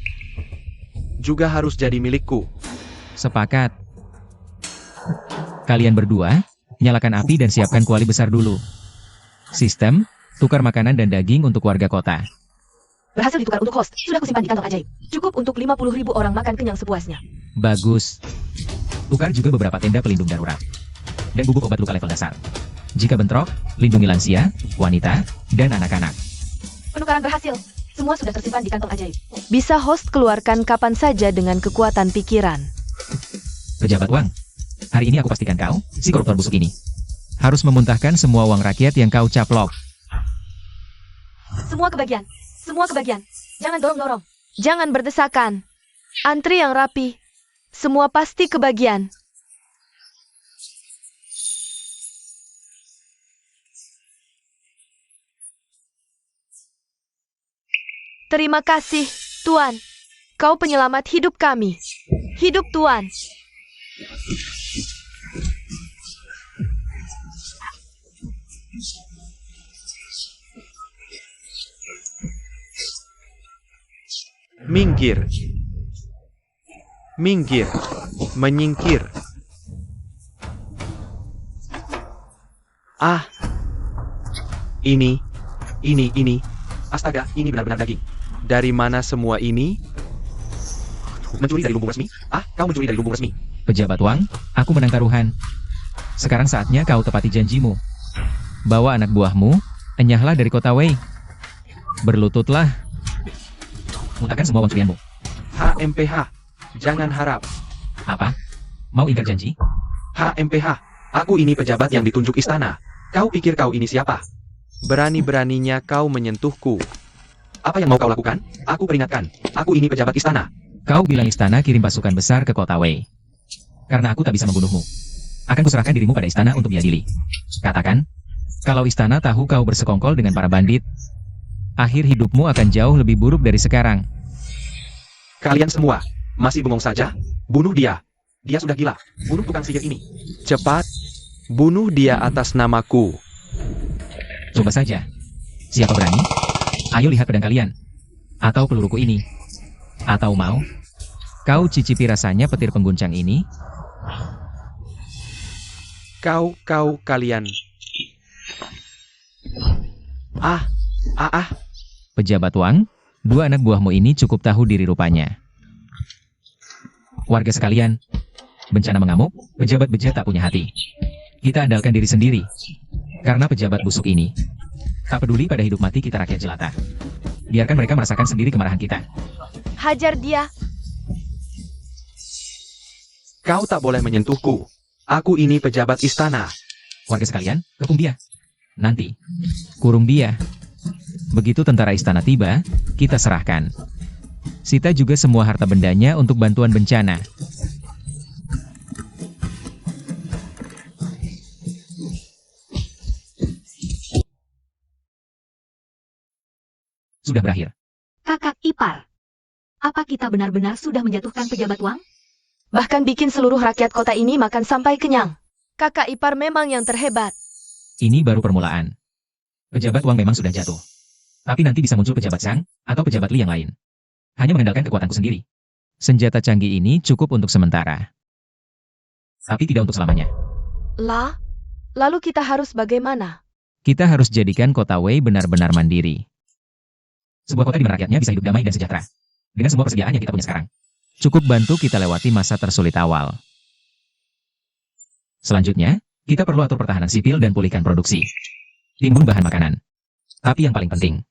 juga harus jadi milikku. Sepakat. Kalian berdua, nyalakan api dan siapkan kuali besar dulu. Sistem, tukar makanan dan daging untuk warga kota. Berhasil ditukar untuk host. Sudah kusimpan di kantong ajaib. Cukup untuk 50.000 orang makan kenyang sepuasnya. Bagus. Tukar juga beberapa tenda pelindung darurat. Dan bubuk obat luka level dasar. Jika bentrok, lindungi lansia, wanita, dan anak-anak. Penukaran berhasil. Semua sudah tersimpan di kantong ajaib. Bisa host keluarkan kapan saja dengan kekuatan pikiran. Pejabat uang. Hari ini aku pastikan kau, si koruptor busuk ini, harus memuntahkan semua uang rakyat yang kau caplok. Semua kebagian. Semua kebagian. Jangan dorong-dorong. Jangan berdesakan. Antri yang rapi. Semua pasti kebagian. Terima kasih, Tuan. Kau penyelamat hidup kami. Hidup Tuan. Minggir. Minggir. Menyingkir. Ah. Ini. Astaga, ini benar-benar daging. Dari mana semua ini? Mencuri dari lumbung resmi? Ah, kau mencuri dari lumbung resmi. Pejabat uang, aku menang taruhan. Sekarang saatnya kau tepati janjimu. Bawa anak buahmu, enyahlah dari kota Wei. Berlututlah. Muntahkan semua uang curianmu. HMPH. Jangan harap. Apa? Mau ingkar janji? HMPH. Aku ini pejabat yang ditunjuk istana. Kau pikir kau ini siapa? Berani-beraninya kau menyentuhku. Apa yang mau kau lakukan? Aku peringatkan. Aku ini pejabat istana. Kau bilang istana kirim pasukan besar ke kota Wei. Karena aku tak bisa membunuhmu. Akan kuserahkan dirimu pada istana untuk diadili. Katakan, kalau istana tahu kau bersekongkol dengan para bandit, akhir hidupmu akan jauh lebih buruk dari sekarang. Kalian semua, masih bengong saja? Bunuh dia. Dia sudah gila. Bunuh tukang sihir ini. Cepat, bunuh dia atas namaku. Coba saja. Siapa berani? Ayo lihat pedang kalian. Atau peluruku ini. Atau mau? Kau cicipi rasanya petir pengguncang ini? Kalian. Ah. Pejabat uang, dua anak buahmu ini cukup tahu diri rupanya. Warga sekalian, bencana mengamuk, pejabat bejat tak punya hati. Kita andalkan diri sendiri. Karena pejabat busuk ini, tak peduli pada hidup mati kita rakyat jelata. Biarkan mereka merasakan sendiri kemarahan kita. Hajar dia. Kau tak boleh menyentuhku. Aku ini pejabat istana. Warga sekalian, kepung dia. Nanti, kurung dia. Begitu tentara istana tiba, kita serahkan. Sita juga semua harta bendanya untuk bantuan bencana. Sudah berakhir. Kakak ipar. Apa kita benar-benar sudah menjatuhkan pejabat uang? Bahkan bikin seluruh rakyat kota ini makan sampai kenyang. Kakak ipar memang yang terhebat. Ini baru permulaan. Pejabat uang memang sudah jatuh. Tapi nanti bisa muncul pejabat sang, atau pejabat li yang lain. Hanya mengandalkan kekuatanku sendiri. Senjata canggih ini cukup untuk sementara. Tapi tidak untuk selamanya. Lalu kita harus bagaimana? Kita harus jadikan kota Wei benar-benar mandiri. Sebuah kota di mana rakyatnya bisa hidup damai dan sejahtera. Dengan semua persediaan yang kita punya sekarang. Cukup bantu kita lewati masa tersulit awal. Selanjutnya, kita perlu atur pertahanan sipil dan pulihkan produksi. Timbun bahan makanan. Tapi yang paling penting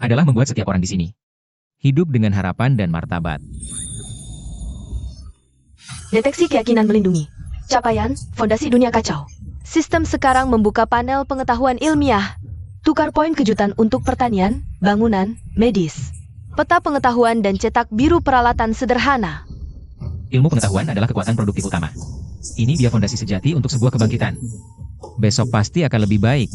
adalah membuat setiap orang di sini hidup dengan harapan dan martabat. Deteksi keyakinan melindungi. Capaian, fondasi dunia kacau. Sistem sekarang membuka panel pengetahuan ilmiah. Tukar poin kejutan untuk pertanian, bangunan, medis. Peta pengetahuan dan cetak biru peralatan sederhana. Ilmu pengetahuan adalah kekuatan produktif utama. Ini dia fondasi sejati untuk sebuah kebangkitan. Besok pasti akan lebih baik.